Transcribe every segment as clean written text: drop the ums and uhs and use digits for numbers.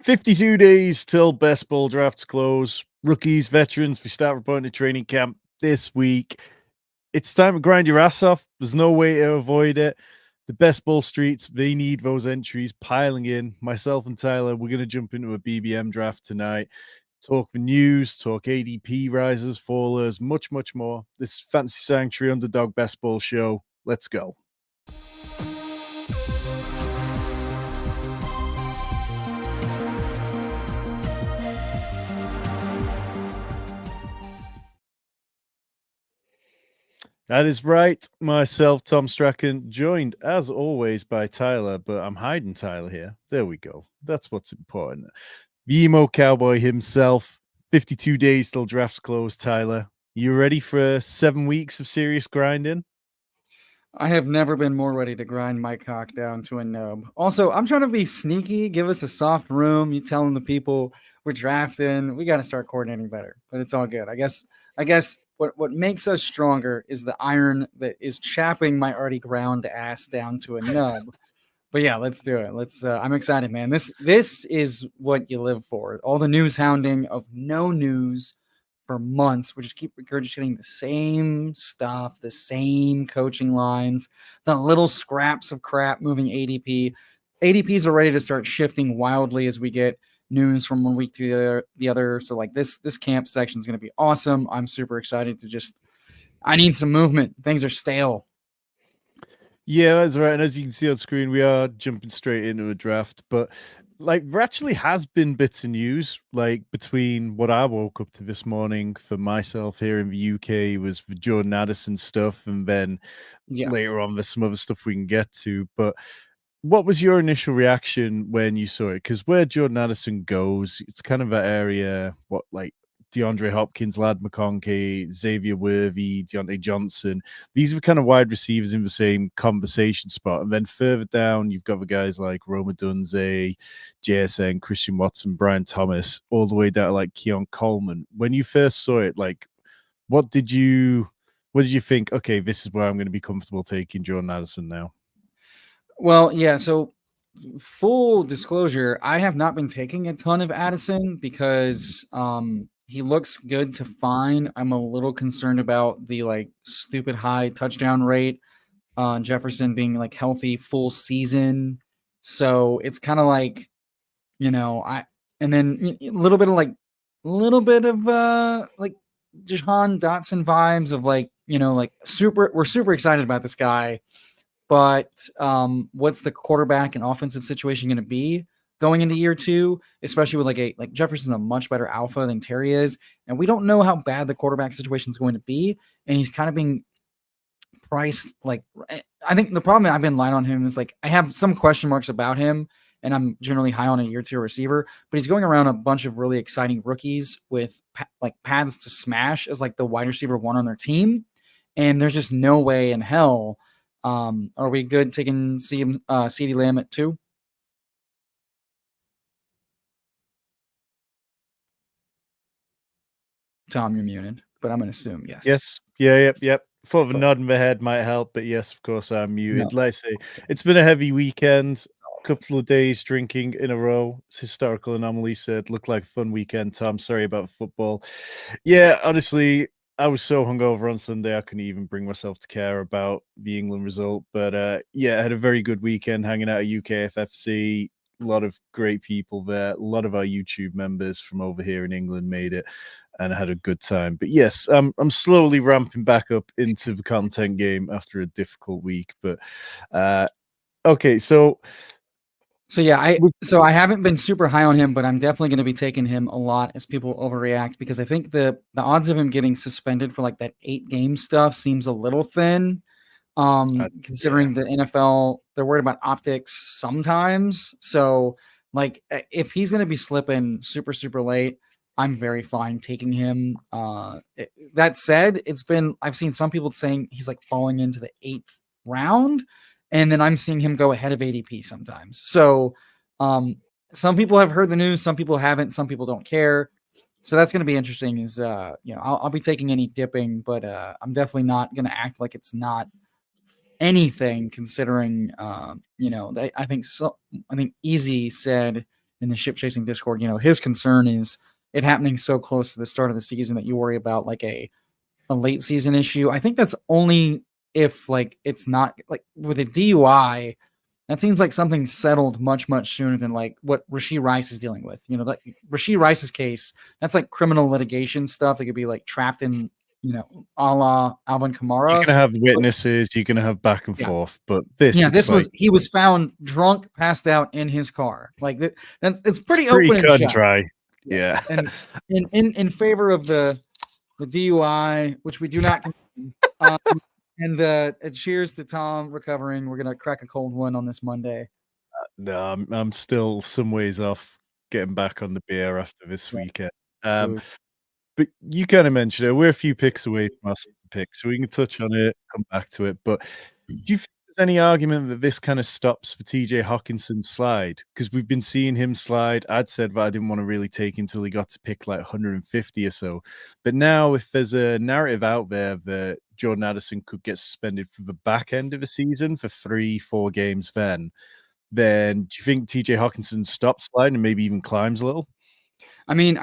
52 days till best ball drafts close. Rookies, veterans, we start reporting to training camp this week. It's time to grind your ass off. There's no way to avoid it. The best ball streets, they need those entries piling in. Myself and Tyler, we're going to jump into a BBM draft tonight. Talk the news, talk ADP risers, fallers, much, much more. This Fantasy Sanctuary Underdog Best Ball Show. Let's go. That is right. Myself, Tom Strachan, joined as always by Tyler, but I'm hiding Tyler here. There we go. That's what's important. The emo cowboy himself. 52 days till drafts close, Tyler. You ready for 7 weeks of serious grinding? I have never been more ready to grind my cock down to a nub. Also, I'm trying to be sneaky, give us a soft room. You telling the people we're drafting, we got to start coordinating better. But it's all good. I guess what makes us stronger is the iron that is chapping my already ground ass down to a nub. But yeah, let's do it. I'm excited, man. This is what you live for. All the news hounding of no news for months. We just keep regurgitating the same stuff, the same coaching lines, the little scraps of crap moving ADP. ADPs are ready to start shifting wildly as we get news from one week to the other. So like this camp section is going to be awesome. I'm super excited to I need some movement. Things are stale. Yeah, that's right. And as you can see on screen, we are jumping straight into a draft. But like, there actually has been bits of news, like between what I woke up to this morning for myself here in the UK was the Jordan Addison stuff, and then later on there's some other stuff we can get to. But what was your initial reaction when you saw it? Because where Jordan Addison goes, it's kind of that area, like DeAndre Hopkins, Lad McConkey, Xavier Worthy, Deontay Johnson. These are kind of wide receivers in the same conversation spot. And then further down, you've got the guys like Roma Dunze, JSN, Christian Watson, Brian Thomas, all the way down to like Keon Coleman. When you first saw it, like, what did you think? Okay, this is where I'm going to be comfortable taking Jordan Addison now. Well, yeah. So, full disclosure, I have not been taking a ton of Addison because he looks good to fine. I'm a little concerned about the like stupid high touchdown rate. Jefferson being like healthy full season, so it's kind of like, and then a little bit of like Jahan Dotson vibes of like we're super excited about this guy. But what's the quarterback and offensive situation going to be going into year two, especially with like Jefferson's a much better alpha than Terry is, and we don't know how bad the quarterback situation is going to be, and he's kind of being priced like. I think the problem I've been lying on him is like I have some question marks about him, and I'm generally high on a year two receiver, but he's going around a bunch of really exciting rookies with like paths to smash as like the wide receiver one on their team, and there's just no way in hell. Are we good taking CeeDee Lamb at 2? Tom, you're muted, but I'm going to assume yes. Yes. Yeah, yep. Thought of a nod in the head might help, but yes, of course, I'm muted. No. Let's say it's been a heavy weekend. Couple of days drinking in a row. It's historical anomaly. Said looked like a fun weekend. Tom, sorry about football. Yeah, honestly, I was so hungover on Sunday I couldn't even bring myself to care about the England result. But yeah, I had a very good weekend hanging out at UKFFC. A lot of great people there. A lot of our YouTube members from over here in England made it, and I had a good time. But yes, I'm slowly ramping back up into the content game after a difficult week. But okay, so yeah, I haven't been super high on him, but I'm definitely going to be taking him a lot as people overreact, because I think the odds of him getting suspended for like that 8-game stuff seems a little thin. Considering the NFL, they're worried about optics sometimes. So like if he's going to be slipping super, super late, I'm very fine taking him. That said, I've seen some people saying he's like falling into the 8th round, and then I'm seeing him go ahead of ADP sometimes. So some people have heard the news, some people haven't, some people don't care. So that's going to be interesting I'll be taking any dipping, but I'm definitely not going to act like it's not anything, considering I think Easy said in the ship chasing Discord, his concern is it happening so close to the start of the season that you worry about like a late season issue. I think that's only if like it's not like with a DUI. That seems like something settled much, much sooner than like what Rashee Rice is dealing with. Like Rashee Rice's case, that's like criminal litigation stuff that could be like trapped in, a la Alvin You're Kamara. gonna have But, witnesses, you're gonna have back and yeah. forth, but this, Yeah, it's like he was found drunk, passed out in his car. Like it's it's pretty pretty open and cut and shut. dry. Yeah. Yeah. And in favor of the DUI, which we do not and cheers to Tom recovering. We're gonna crack a cold one on this Monday. No, I'm still some ways off getting back on the beer after this Yeah. weekend. Ooh. But you kind of mentioned it. We're a few picks away from our second pick, so we can touch on it, come back to it. But do you think there's any argument that this kind of stops for TJ Hawkinson's slide? Because we've been seeing him slide. I'd said that I didn't want to really take him till he got to pick like 150 or so. But now, if there's a narrative out there that Jordan Addison could get suspended for the back end of the season for 3-4 games, then do you think TJ Hawkinson stops sliding and maybe even climbs a little? I mean,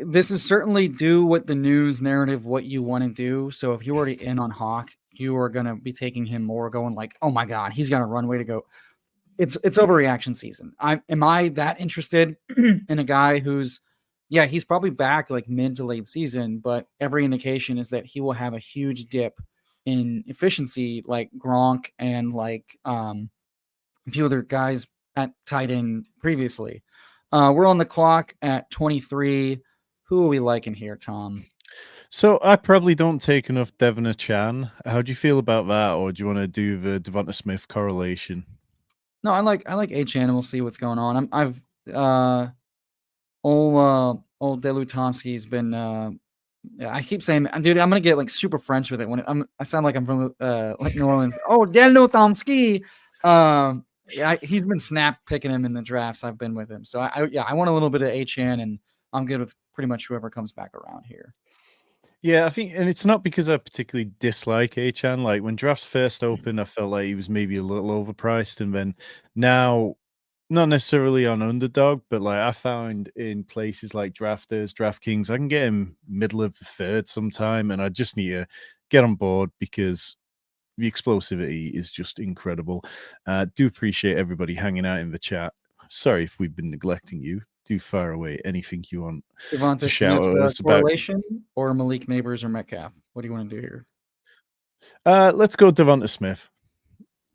this is certainly do what the news narrative what you want to do. So if you're already in on Hawk, you are gonna be taking him more, going like, oh my god, he's got a runway to go. It's overreaction season. Am I that interested in a guy who's he's probably back like mid to late season, but every indication is that he will have a huge dip in efficiency, like Gronk and like a few other guys at tight end previously. We're on the clock at 23. Who are we liking here, Tom? So I probably don't take enough Devon Chan. How do you feel about that, or do you want to do the Devonta Smith correlation? No, I like H and we'll see what's going on. Old Delutomsky's been I keep saying, dude, I'm gonna get like super French with it when I sound like I'm from like New Orleans. Oh, Delutomsky. He's been snap picking him in the drafts I've been with him. So I want a little bit of HN, and I'm good with pretty much whoever comes back around here. Yeah, I think, and it's not because I particularly dislike Achan. Like when drafts first opened, I felt like he was maybe a little overpriced, and then now, not necessarily on Underdog, but like I found in places like Drafters, DraftKings, I can get him middle of the third sometime, and I just need to get on board because the explosivity is just incredible. Do appreciate everybody hanging out in the chat. Sorry if we've been neglecting you. Do fire away anything you want Devonta to shout Smith at us about. correlation or Malik Neighbors or Metcalf? What do you want to do here? Let's go Devonta Smith.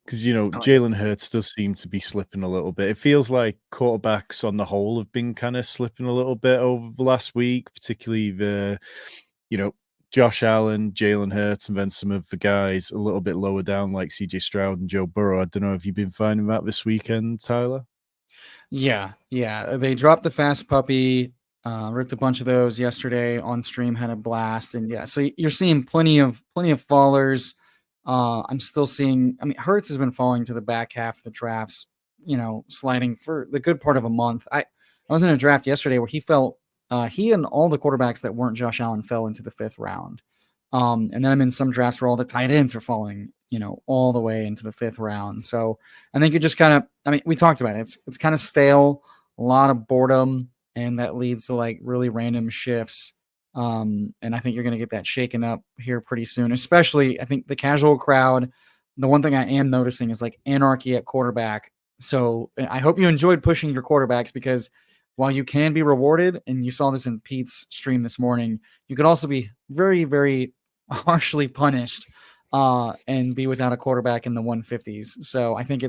Because, like Jalen Hurts does seem to be slipping a little bit. It feels like quarterbacks on the whole have been kind of slipping a little bit over the last week, particularly Josh Allen, Jalen Hurts, and then some of the guys a little bit lower down like CJ Stroud and Joe Burrow. I don't know if you've been finding that this weekend, Tyler? Yeah. They dropped the fast puppy, ripped a bunch of those yesterday on stream, had a blast, and so you're seeing plenty of fallers. I'm still seeing. I mean, Hurts has been falling to the back half of the drafts, sliding for the good part of a month. I was in a draft yesterday where he fell. He and all the quarterbacks that weren't Josh Allen fell into the 5th round. And then I'm in some drafts where all the tight ends are falling, all the way into the 5th round. So I think it just kind of, I mean, we talked about it. It's kind of stale, a lot of boredom, and that leads to like really random shifts. And I think you're going to get that shaken up here pretty soon, especially I think the casual crowd. The one thing I am noticing is like anarchy at quarterback. So I hope you enjoyed pushing your quarterbacks, because while you can be rewarded, and you saw this in Pete's stream this morning, you could also be very, very harshly punished and be without a quarterback in the 150s. So I think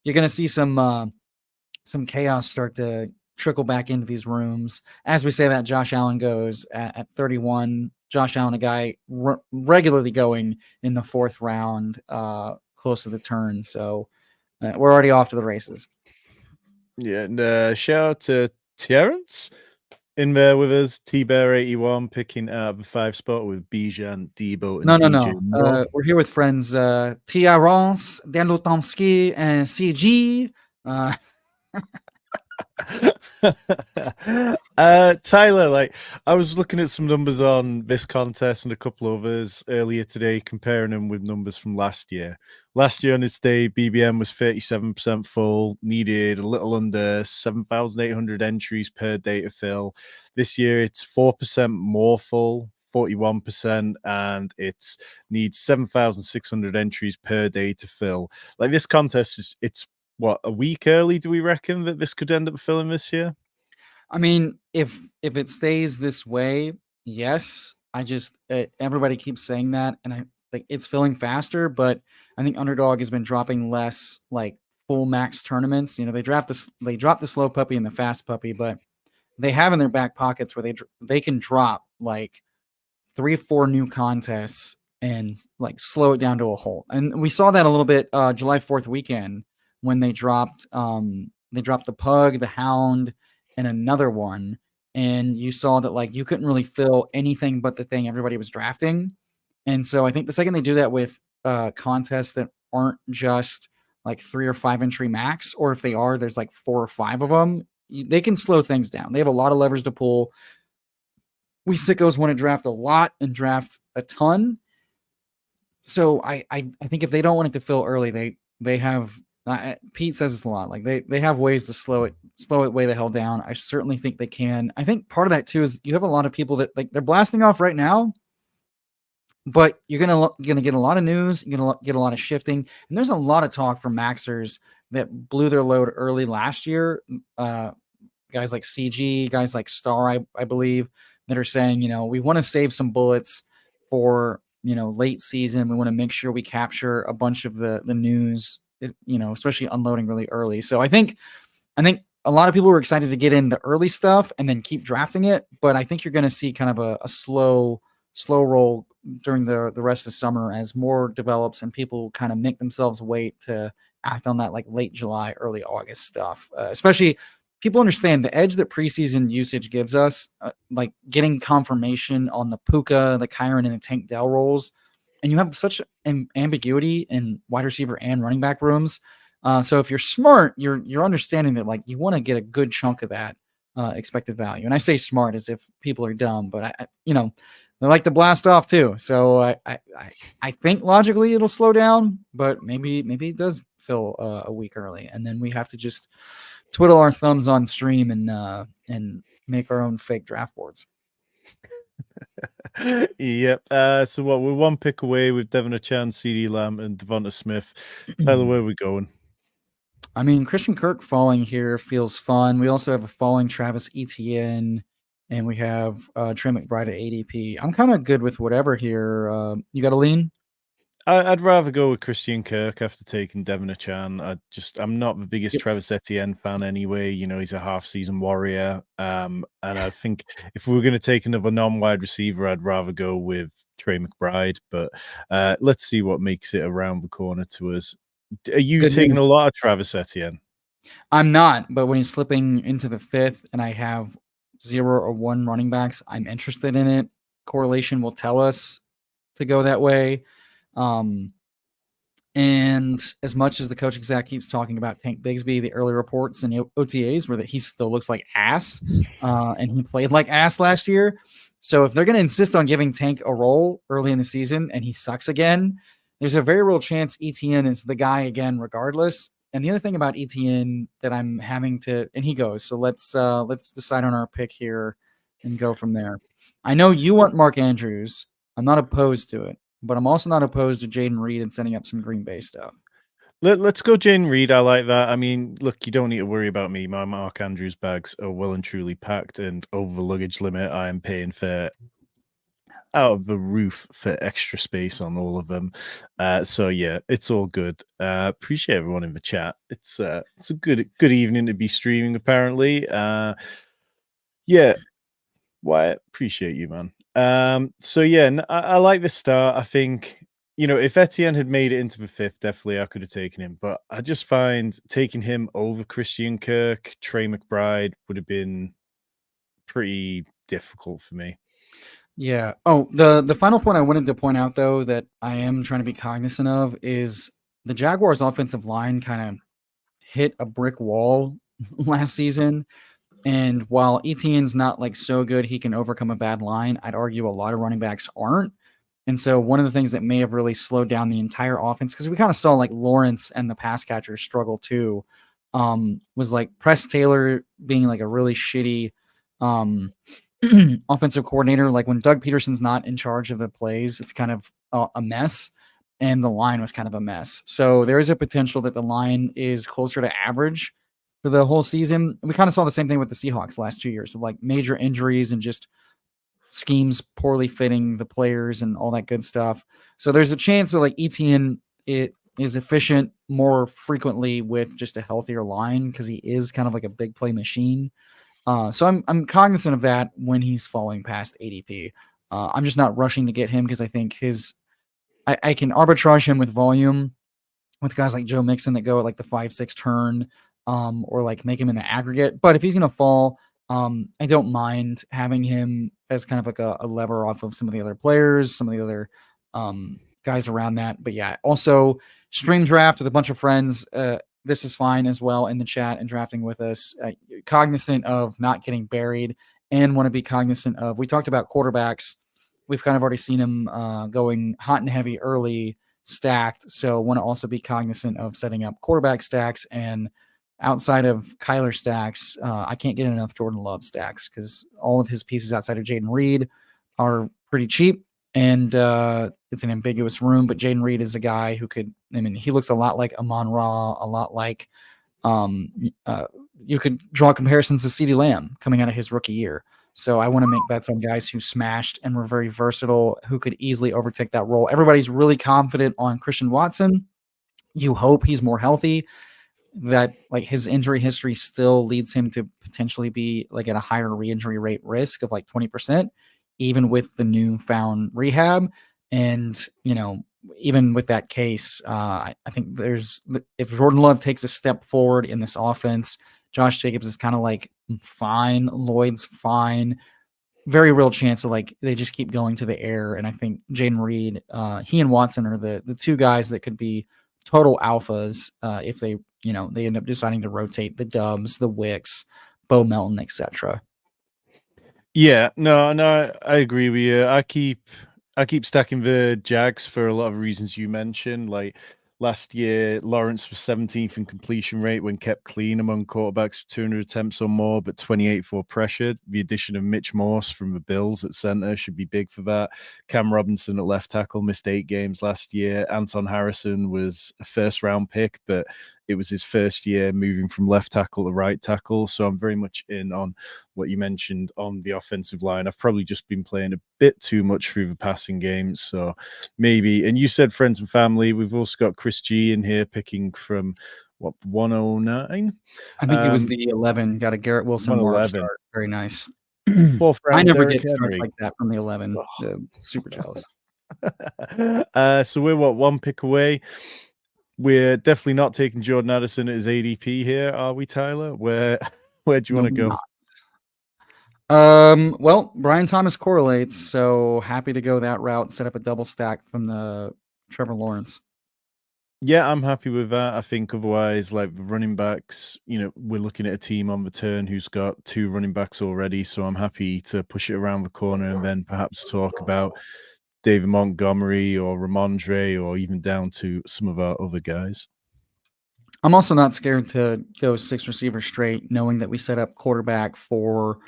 you're going to see some chaos start to trickle back into these rooms. As we say that, Josh Allen goes at 31. Josh Allen, a guy regularly going in the 4th round, close to the turn. So we're already off to the races. Yeah, and shout out to Terrence in there with us. T-Bear81 picking out the 5 spot with Bijan, Debo, and DJ. No. We're here with friends Terrence, Delutomsky, and CG. Tyler, like I was looking at some numbers on this contest and a couple others earlier today, comparing them with numbers from last year. Last year on this day, BBM was 37% full, needed a little under 7,800 entries per day to fill. This year, it's 4% more full, 41%, and it's needs 7,600 entries per day to fill. Like this contest is, it's what, a week early? Do we reckon that this could end up filling this year? I mean, if it stays this way, yes. I just everybody keeps saying that, and I like it's filling faster. But I think Underdog has been dropping less like full max tournaments. You know, they drop the slow puppy and the fast puppy, but they have in their back pockets where they can drop like 3 or 4 new contests and like slow it down to a halt. And we saw that a little bit July 4th weekend when they dropped the pug, the hound, and another one. And you saw that like you couldn't really fill anything but the thing everybody was drafting. And so I think the second they do that with contests that aren't just like 3 or 5 entry max, or if they are, there's like 4 or 5 of them, they can slow things down. They have a lot of levers to pull. We sickos want to draft a lot and draft a ton. So I think if they don't want it to fill early, they have Pete says this a lot. Like they have ways to slow it way the hell down. I certainly think they can. I think part of that too is you have a lot of people that like they're blasting off right now, but you're gonna get a lot of news. You're gonna get a lot of shifting, and there's a lot of talk from maxers that blew their load early last year. Guys like CG, guys like Star, I believe, that are saying, you know, we want to save some bullets for, you know, late season. We want to make sure we capture a bunch of the news, you know, especially unloading really early. So I think a lot of people were excited to get in the early stuff and then keep drafting it. But I think you're going to see kind of a slow roll during the rest of the summer as more develops and people kind of make themselves wait to act on that like late July, early August stuff. Especially people understand the edge that preseason usage gives us, like getting confirmation on the Puka, the Kyron, and the Tank Dell roles. And you have such ambiguity in wide receiver and running back rooms. So if you're smart, you're understanding that like you want to get a good chunk of that expected value. And I say smart as if people are dumb, but I you know, they like to blast off too. So I think logically it'll slow down, but maybe it does fill a week early, and then we have to just twiddle our thumbs on stream and make our own fake draft boards. Yep. So what? We're one pick away with Devon Achan, CD Lamb, and Devonta Smith. Tyler, where are we going? I mean, Christian Kirk falling here feels fun. We also have a falling Travis Etienne, and we have Trey McBride at ADP. I'm kind of good with whatever here. You got to lean? I'd rather go with Christian Kirk after taking Devon Achan. I'm not the biggest Yep. Travis Etienne fan anyway. You know, he's a half-season warrior. And I think if we were going to take another non-wide receiver, I'd rather go with Trey McBride. But let's see what makes it around the corner to us. Are you Good taking news. a lot of Travis Etienne? I'm not, but when he's slipping into the 5th and I have 0 or 1 running backs, I'm interested in it. Correlation will tell us to go that way. And as much as the coaching staff keeps talking about Tank Bigsby, the early reports and OTAs were that he still looks like ass, and he played like ass last year. So if they're going to insist on giving Tank a role early in the season and he sucks again, there's a very real chance ETN is the guy again, regardless. And the other thing about ETN that I'm having to, and he goes, so let's decide on our pick here and go from there. I know you want Mark Andrews. I'm not opposed to it, but I'm also not opposed to Jaden Reed and setting up some Green Bay stuff. Let's go Jane Reed. I like that. I mean, look, you don't need to worry about me. My Mark Andrews bags are well and truly packed, and over the luggage limit, I am paying for out of the roof for extra space on all of them. So yeah, it's all good. Appreciate everyone in the chat. It's a good evening to be streaming. Apparently, yeah. Wyatt, appreciate you, man. So yeah, I like the start. I think, you know, if Etienne had made it into the 5th, definitely I could have taken him. But I just find taking him over Christian Kirk, Trey McBride would have been pretty difficult for me. Yeah. Oh, the final point I wanted to point out though that I am trying to be cognizant of is the Jaguars offensive line kind of hit a brick wall last season. And while Etienne's not like so good, he can overcome a bad line. I'd argue a lot of running backs aren't. And so one of the things that may have really slowed down the entire offense, because we kind of saw like Lawrence and the pass catchers struggle too, was like Press Taylor being like a really shitty offensive coordinator. Like when Doug Peterson's not in charge of the plays, it's kind of a mess. And the line was kind of a mess. So there is a potential that the line is closer to average for the whole season. We kind of saw the same thing with the Seahawks last 2 years of like major injuries and just schemes poorly fitting the players and all that good stuff. So there's a chance that like Etienne it is efficient more frequently with just a healthier line because he is kind of like a big play machine. So I'm cognizant of that when he's falling past ADP. I'm just not rushing to get him because I think I can arbitrage him with volume with guys like Joe Mixon that go at like the 5-6 turn, or like make him in the aggregate. But if he's gonna fall, I don't mind having him as kind of like a lever off of some of the other players, some of the other guys around that. But yeah, also stream draft with a bunch of friends. This is fine as well in the chat and drafting with us. Cognizant of not getting buried and want to be cognizant of. We talked about quarterbacks. We've kind of already seen him going hot and heavy early stacked. So want to also be cognizant of setting up quarterback stacks and outside of Kyler stacks. I can't get enough Jordan Love stacks because all of his pieces outside of Jaden Reed are pretty cheap and it's an ambiguous room. But Jaden Reed is a guy who could, I mean, he looks a lot like Amon Ra, a lot like you could draw comparisons to CeeDee Lamb coming out of his rookie year. So I want to make bets on guys who smashed and were very versatile, who could easily overtake that role. Everybody's really confident on Christian Watson. You hope he's more healthy, that like his injury history still leads him to potentially be like at a higher re-injury rate risk of like 20%, even with the newfound rehab. And, you know, even with that case, I think if Jordan Love takes a step forward in this offense, Josh Jacobs is kind of like fine. Lloyd's fine. Very real chance of like they just keep going to the air. And I think Jaden Reed, he and Watson are the two guys that could be total alphas if they end up deciding to rotate the Dubs, the Wicks, Bo Melton, etc. Yeah, no, I agree with you. I keep stacking the Jags for a lot of reasons you mentioned. Like last year, Lawrence was 17th in completion rate when kept clean among quarterbacks for 200 attempts or more, but 28th for pressure. The addition of Mitch Morse from the Bills at center should be big for that. Cam Robinson at left tackle missed 8 games last year. Anton Harrison was a first-round pick, but it was his first year moving from left tackle to right tackle. So I'm very much in on what you mentioned on the offensive line. I've probably just been playing a bit too much through the passing games. So maybe, and you said friends and family. We've also got Chris G in here picking from what, 109? I think it was the 11. Got a Garrett Wilson Morph 111. start. Very nice. Fourth I round, never Derrick get starts Henry. like that from the 11. Super jealous. So we're what, one pick away. We're definitely not taking Jordan Addison at his ADP here, are we, Tyler? Where do you want to go? Well, Brian Thomas correlates, so happy to go that route, set up a double stack from the Trevor Lawrence. Yeah, I'm happy with that. I think otherwise, like the running backs, we're looking at a team on the turn who's got 2 running backs already. So I'm happy to push it around the corner and then perhaps talk about David Montgomery or Ramondre or even down to some of our other guys. I'm also not scared to go 6 receivers straight, knowing that we set up quarterback for,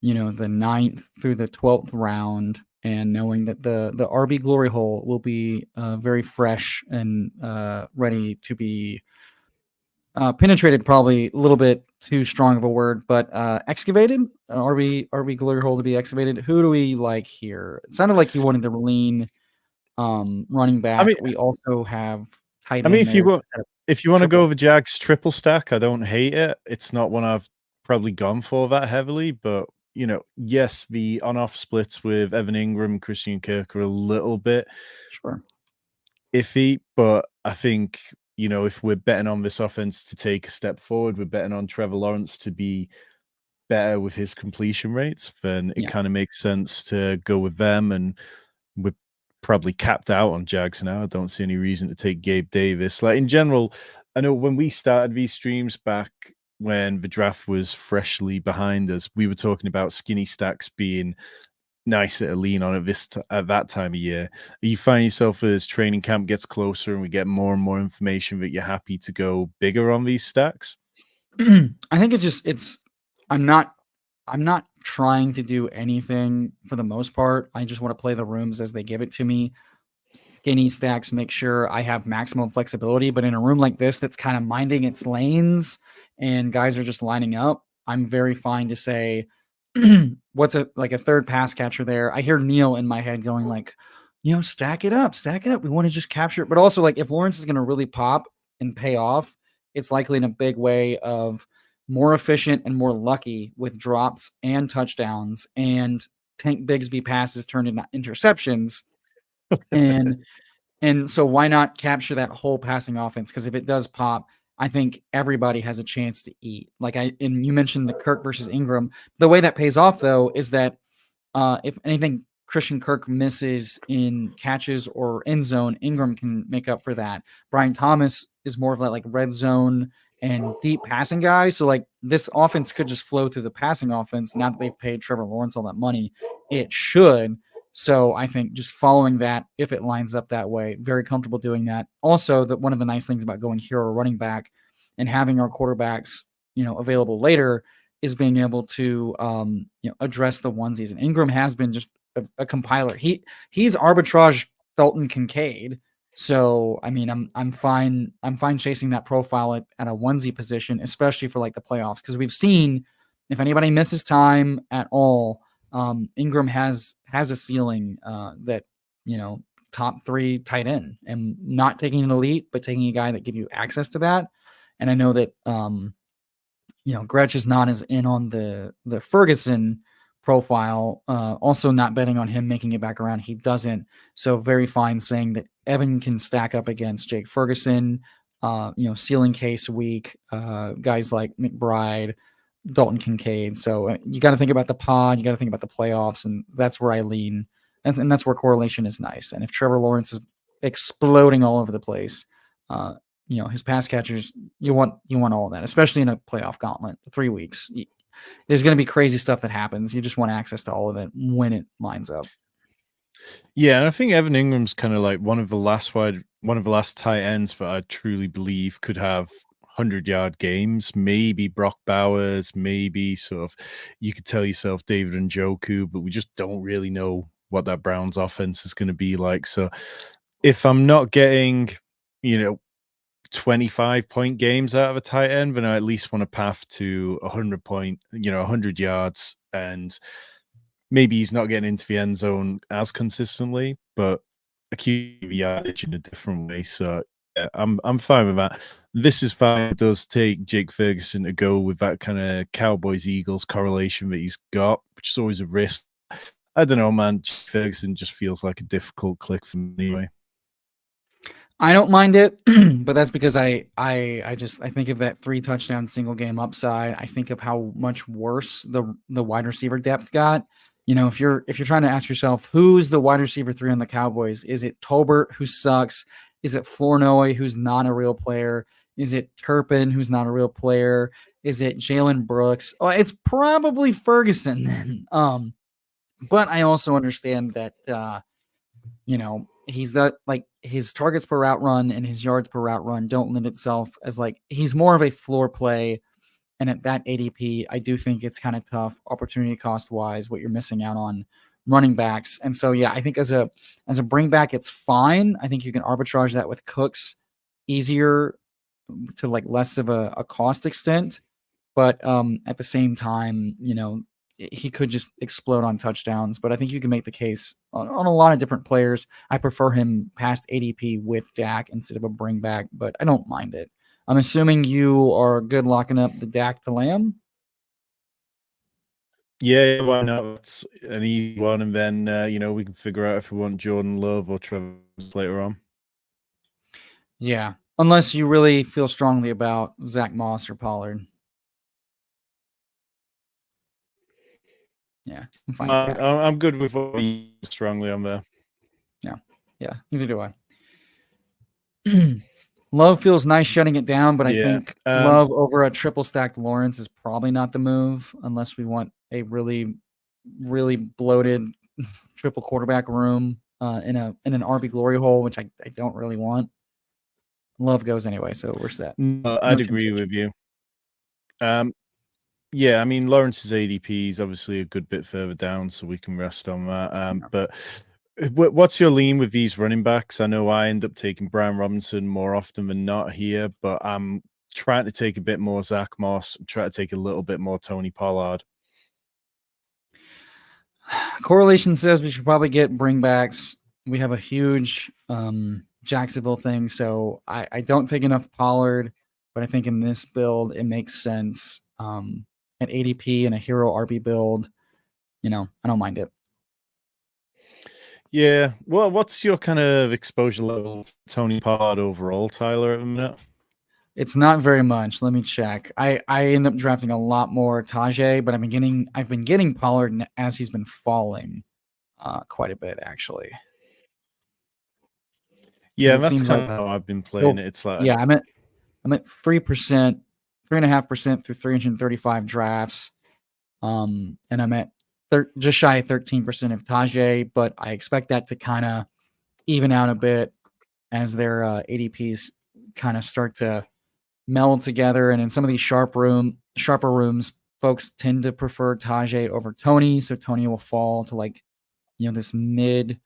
the 9th through the 12th round, and knowing that the RB glory hole will be very fresh and ready to be penetrated. Probably a little bit too strong of a word, but excavated. RB glory hole to be excavated. Who do we like here? It sounded like you wanted to lean running back. I mean, we also have tight I mean, end there. if you want to go over Jags triple stack, I don't hate it. It's not one I've probably gone for that heavily, but yes, the on-off splits with Evan Ingram, Christian Kirk are a little bit iffy, but I think if we're betting on this offense to take a step forward, we're betting on Trevor Lawrence to be better with his completion rates, then it kind of makes sense to go with them. And we're probably capped out on Jags now. I don't see any reason to take Gabe Davis. Like in general, I know when we started these streams back when the draft was freshly behind us, we were talking about skinny stacks being nicer to lean on at that time of year. You find yourself as training camp gets closer and we get more and more information that you're happy to go bigger on these stacks? I think it's I'm not trying to do anything for the most part. I just want to play the rooms as they give it to me. Skinny stacks make sure I have maximum flexibility, but in a room like this that's kind of minding its lanes and guys are just lining up, I'm very fine to say what's a like a third pass catcher there. I hear Neil in my head going like, stack it up, stack it up. We want to just capture it. But also like if Lawrence is going to really pop and pay off, it's likely in a big way of more efficient and more lucky with drops and touchdowns and Tank Bigsby passes turned into interceptions. And so why not capture that whole passing offense? Because if it does pop, I think everybody has a chance to eat. And you mentioned the Kirk versus Ingram. The way that pays off though is that if anything Christian Kirk misses in catches or end zone, Ingram can make up for that. Brian Thomas is more of that like red zone and deep passing guy. So like this offense could just flow through the passing offense. Now that they've paid Trevor Lawrence all that money, it should. So I think just following that, if it lines up that way, very comfortable doing that. Also, that one of the nice things about going hero running back and having our quarterbacks, available later is being able to address the onesies. And Ingram has been just a compiler. He's arbitrage Dalton Kincaid. So I mean, I'm fine. I'm fine chasing that profile at a onesie position, especially for like the playoffs, because we've seen if anybody misses time at all, Ingram has a ceiling that top 3 tight end, and not taking an elite, but taking a guy that give you access to that. And I know that Gretsch is not as in on the Ferguson profile. Also, not betting on him making it back around. He doesn't. So very fine saying that Evan can stack up against Jake Ferguson. Ceiling case week. Guys like McBride, Dalton Kincaid. So you got to think about the pod. You got to think about the playoffs, and that's where I lean. And that's where correlation is nice. And if Trevor Lawrence is exploding all over the place, his pass catchers, you want all of that, especially in a playoff gauntlet, 3 weeks. There's going to be crazy stuff that happens. You just want access to all of it when it lines up. Yeah, and I think Evan Ingram's kind of like one of the last tight ends that I truly believe could have 100-yard games. Maybe Brock Bowers, maybe sort of you could tell yourself David Njoku, but we just don't really know what that Browns offense is going to be like. So if I'm not getting, 25-point games out of a tight end, then I at least want a path to 100 yards, and maybe he's not getting into the end zone as consistently, but accumulate yardage in a different way. So yeah, I'm fine with that. This is fine. It does take Jake Ferguson to go with that kind of Cowboys Eagles correlation that he's got, which is always a risk. I don't know, man. Jake Ferguson just feels like a difficult click for me anyway. I don't mind it, but that's because I think of that 3 touchdown single game upside. I think of how much worse the wide receiver depth got. If you're trying to ask yourself who's the wide receiver 3 on the Cowboys, is it Tolbert, who sucks? Is it Flournoy, who's not a real player? Is it Turpin, who's not a real player? Is it Jalen Brooks? Oh, it's probably Ferguson then. But I also understand that he's that like his targets per route run and his yards per route run don't lend itself as like he's more of a floor play. And at that ADP, I do think it's kind of tough opportunity cost wise what you're missing out on running backs. And so yeah, I think as a bring back, it's fine. I think you can arbitrage that with Cooks easier to like less of a cost extent. But at the same time, he could just explode on touchdowns. But I think you can make the case on a lot of different players. I prefer him past ADP with Dak instead of a bring back, but I don't mind it. I'm assuming you are good locking up the Dak to Lamb. Yeah, why not? It's an easy one, and then we can figure out if we want Jordan Love or Trevor later on. Yeah, unless you really feel strongly about Zach Moss or Pollard. Yeah, I'm fine. I'm good with what you strongly on there. Yeah, neither do I. Love feels nice shutting it down, but I Yeah. think Love over a triple stacked Lawrence is probably not the move unless we want a really, really bloated triple quarterback room in an RB glory hole, which I don't really want. Love goes anyway, so we're set. No, No I'd agree temptation. with you. Yeah, I mean Lawrence's ADP is obviously a good bit further down, so we can rest on that. Yeah. But what's your lean with these running backs? I know I end up taking Brian Robinson more often than not here, but I'm trying to take a bit more Zach Moss, try to take a little bit more Tony Pollard. Correlation says we should probably get bringbacks. We have a huge Jacksonville thing, so I don't take enough Pollard, but I think in this build it makes sense. At ADP and a hero RB build, I don't mind it. Yeah. Well, what's your kind of exposure level to Tony Pollard overall, Tyler, at the minute? It's not very much. Let me check. I end up drafting a lot more Tajay, but I've been getting Pollard as he's been falling quite a bit actually. Yeah, It that's seems kind like of how I've been playing it. It's like, yeah, I'm at 3%, 3.5% through 335 drafts. And I'm at just shy of 13% of Tajay, but I expect that to kind of even out a bit as their ADPs kind of start to meld together. And in some of these sharper rooms, folks tend to prefer Tajay over Tony. So Tony will fall to this mid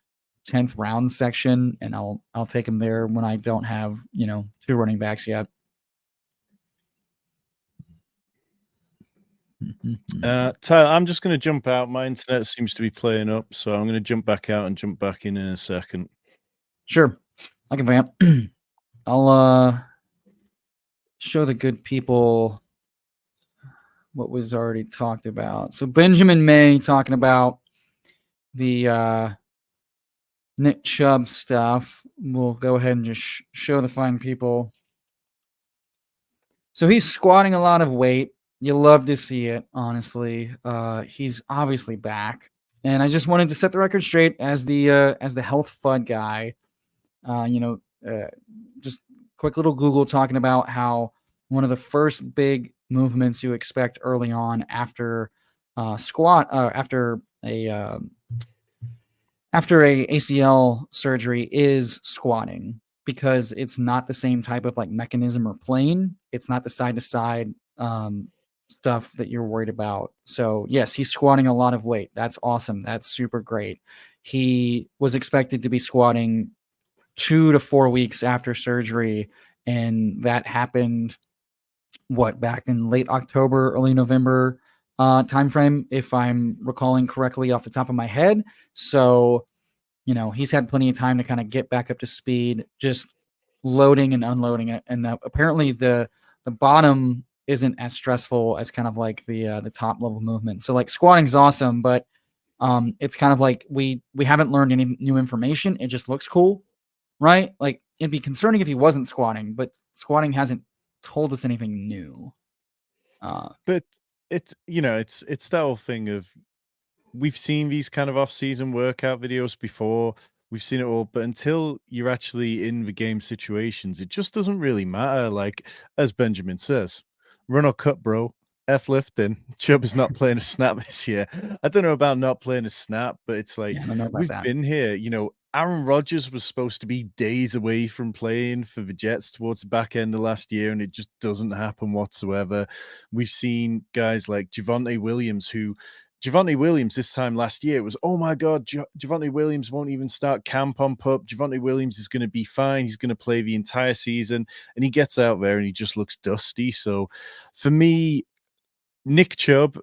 10th round section, and I'll take him there when I don't have, two running backs yet. Tyler, I'm just going to jump out. My internet seems to be playing up, so I'm going to jump back out and jump back in a second. Sure, I can vamp. I'll show the good people what was already talked about. So Benjamin May talking about the Nick Chubb stuff. We'll go ahead and just show the fine people. So he's squatting a lot of weight. You love to see it, honestly. He's obviously back, and I just wanted to set the record straight as the health FUD guy. Just quick little Google talking about how one of the first big movements you expect early on after after a ACL surgery is squatting, because it's not the same type of mechanism or plane. It's not the side to side stuff that you're worried about. So yes, he's squatting a lot of weight. That's awesome. That's super great. He was expected to be squatting 2 to 4 weeks after surgery, and that happened back in late October, early November timeframe, if I'm recalling correctly off the top of my head. So, he's had plenty of time to kind of get back up to speed, just loading and unloading it. And apparently the bottom isn't as stressful as kind of like the top level movement. So squatting's awesome, but it's kind of like we haven't learned any new information. It just looks cool, right? It'd be concerning if he wasn't squatting, but squatting hasn't told us anything new. But it's it's that whole thing of, we've seen these kind of off-season workout videos before. We've seen it all, but until you're actually in the game situations, it just doesn't really matter. Like, as Benjamin says, run or cut, bro. F lifting. Chubb is not playing a snap this year. I don't know about not playing a snap, but it's like, I don't know about we've that. been here. Aaron Rodgers was supposed to be days away from playing for the Jets towards the back end of last year, and it just doesn't happen whatsoever. We've seen guys like Javonte Williams this time last year, it was, oh my God, Javonte Williams won't even start camp on PUP. Javonte Williams is going to be fine. He's going to play the entire season. And he gets out there and he just looks dusty. So for me, Nick Chubb,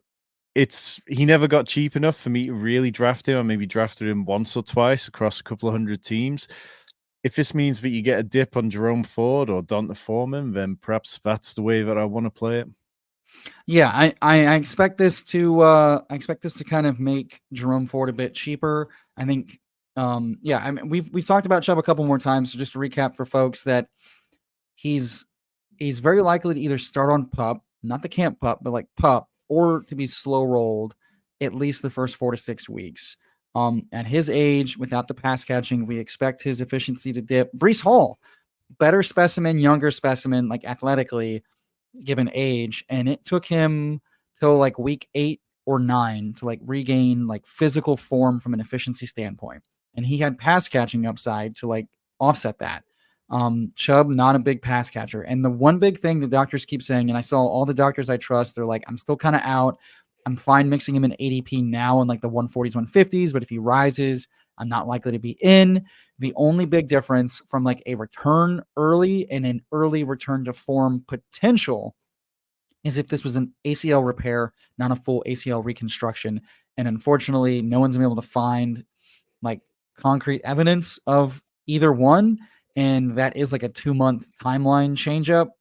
he never got cheap enough for me to really draft him. I maybe drafted him once or twice across a couple of hundred teams. If this means that you get a dip on Jerome Ford or Donta Foreman, then perhaps that's the way that I want to play it. Yeah, I expect this to kind of make Jerome Ford a bit cheaper. I think I mean we've talked about Chubb a couple more times, so just to recap for folks, that he's very likely to either start on PUP, not the camp PUP, but PUP, or to be slow rolled at least the first 4 to 6 weeks. At his age, without the pass catching, we expect his efficiency to dip. Breece Hall, better specimen, younger specimen, like athletically, given age, and it took him till like week 8 or 9 to like regain like physical form from an efficiency standpoint. And he had pass catching upside to like offset that. Chubb, not a big pass catcher. And the one big thing the doctors keep saying, and I saw all the doctors I trust, they're like, I'm still kind of out. I'm fine mixing him in ADP now in like the 140s, 150s, but if he rises, I'm not likely to be in. The only big difference from like a return early and an early return to form potential is if this was an ACL repair, not a full ACL reconstruction. And unfortunately, no one's been able to find like concrete evidence of either one. And that is like a 2-month timeline change up.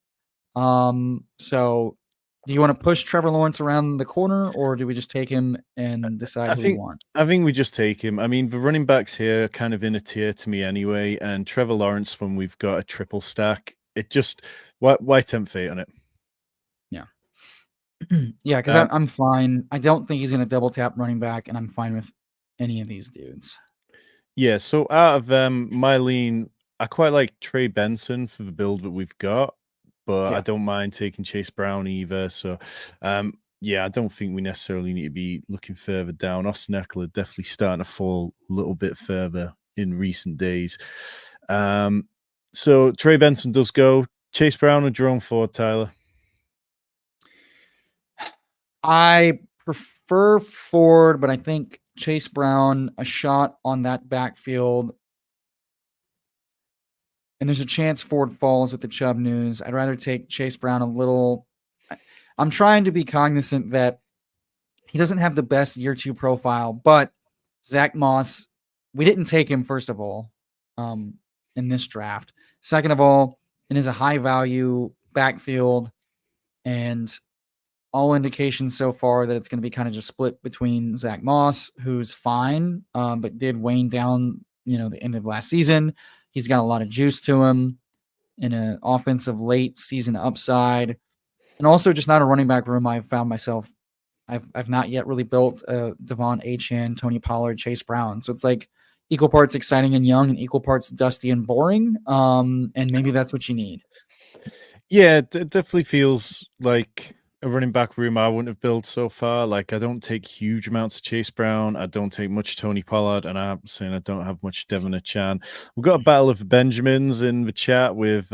So do you want to push Trevor Lawrence around the corner, or do we just take him and decide I who we think want? I think we just take him. I mean, the running backs here are kind of in a tier to me anyway, and Trevor Lawrence when we've got a triple stack, it just why tempt fate on it? Yeah. Yeah, because Um, I'm fine. I don't think he's going to double tap running back, and I'm fine with any of these dudes. yeah, so out of my lean, I quite like Trey Benson for the build that we've got, but I Yeah. don't mind taking Chase Brown either. So yeah, I don't think we necessarily need to be looking further down. Austin Eckler definitely starting to fall a little bit further in recent days. So Trey Benson does go. Chase Brown or Jerome Ford, Tyler? I prefer Ford, but I think Chase Brown, a shot on that backfield, and there's a chance Ford falls with the Chubb news. I'd rather take Chase Brown a little. I'm trying to be cognizant that he doesn't have the best year 2 profile, but Zach Moss, we didn't take him, first of all, in this draft. Second of all, it is a high value backfield, and all indications so far that it's going to be kind of just split between Zach Moss, who's fine, but did wane down, the end of last season. He's got a lot of juice to him in an offensive late season upside, and also just not a running back room. I've found myself. I've not yet really built Devon Achane, Tony Pollard, Chase Brown. So it's like equal parts exciting and young, and equal parts dusty and boring. And maybe that's what you need. Yeah, it definitely feels like a running back room I wouldn't have built so far. Like, I don't take huge amounts of Chase Brown. I don't take much Tony Pollard, and I'm saying I don't have much Devon Achan. We've got a battle of Benjamins in the chat with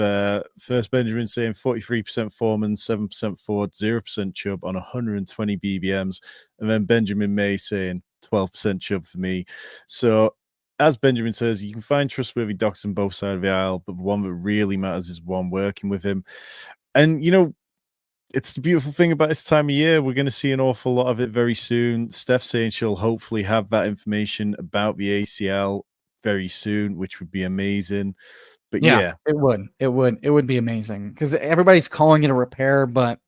first Benjamin saying 43% Foreman, 7% Ford, 0% Chubb on 120 BBMs, and then Benjamin May saying 12% Chubb for me. So as Benjamin says, you can find trustworthy docs on both sides of the aisle, but the one that really matters is one working with him. And, it's the beautiful thing about this time of year. We're going to see an awful lot of it very soon. Steph saying she'll hopefully have that information about the ACL very soon, which would be amazing. But Yeah, yeah, it would. It would be amazing because everybody's calling it a repair, but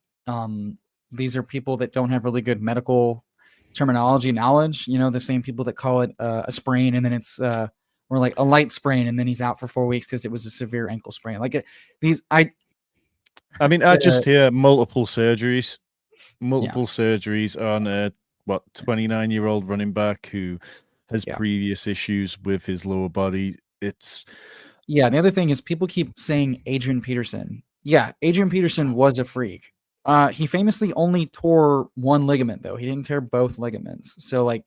these are people that don't have really good medical terminology knowledge. The same people that call it a sprain, and then it's or like a light sprain, and then he's out for 4 weeks because it was a severe ankle sprain. Like these, I mean, I just hear multiple surgeries yeah, on a 29-year-old running back who has yeah. previous issues with his lower body. It's Yeah, the other thing is people keep saying Adrian Peterson. Yeah, Adrian Peterson was a freak. He famously only tore one ligament though. He didn't tear both ligaments. So like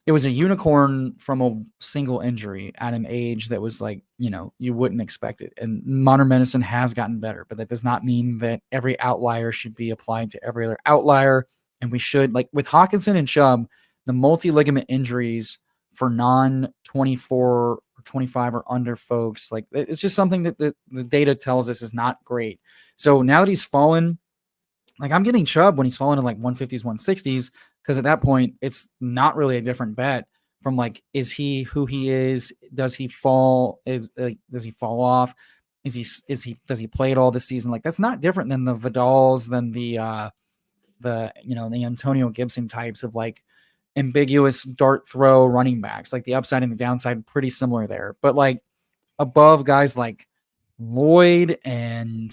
it was a unicorn from a single injury at an age that was like, you wouldn't expect it. And modern medicine has gotten better, but that does not mean that every outlier should be applied to every other outlier. And we should, like with Hawkinson and Chubb, the multi ligament injuries for non 24 or 25 or under folks, like it's just something that the data tells us is not great. So now that he's fallen, like I'm getting Chubb when he's falling in like 150s, 160s, because at that point it's not really a different bet from like, is he who he is? Does he fall? Does he fall off? Does he play it all this season? Like that's not different than the Vidals, than the Antonio Gibson types of like ambiguous dart throw running backs. Like the upside and the downside pretty similar there. But like above guys like Lloyd and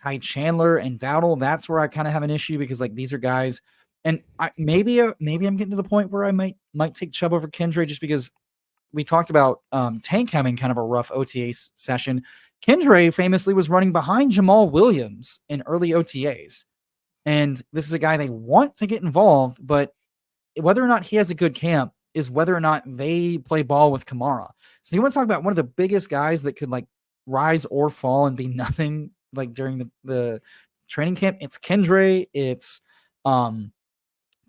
Ty Chandler and Dowdle, that's where I kind of have an issue because like these are guys, and maybe I'm getting to the point where I might take Chubb over Kendra just because we talked about Tank having kind of a rough OTA session. Kendre famously was running behind Jamal Williams in early OTAs. And this is a guy they want to get involved, but whether or not he has a good camp is whether or not they play ball with Kamara. So you want to talk about one of the biggest guys that could like rise or fall and be nothing like during the training camp. It's Kendre, it's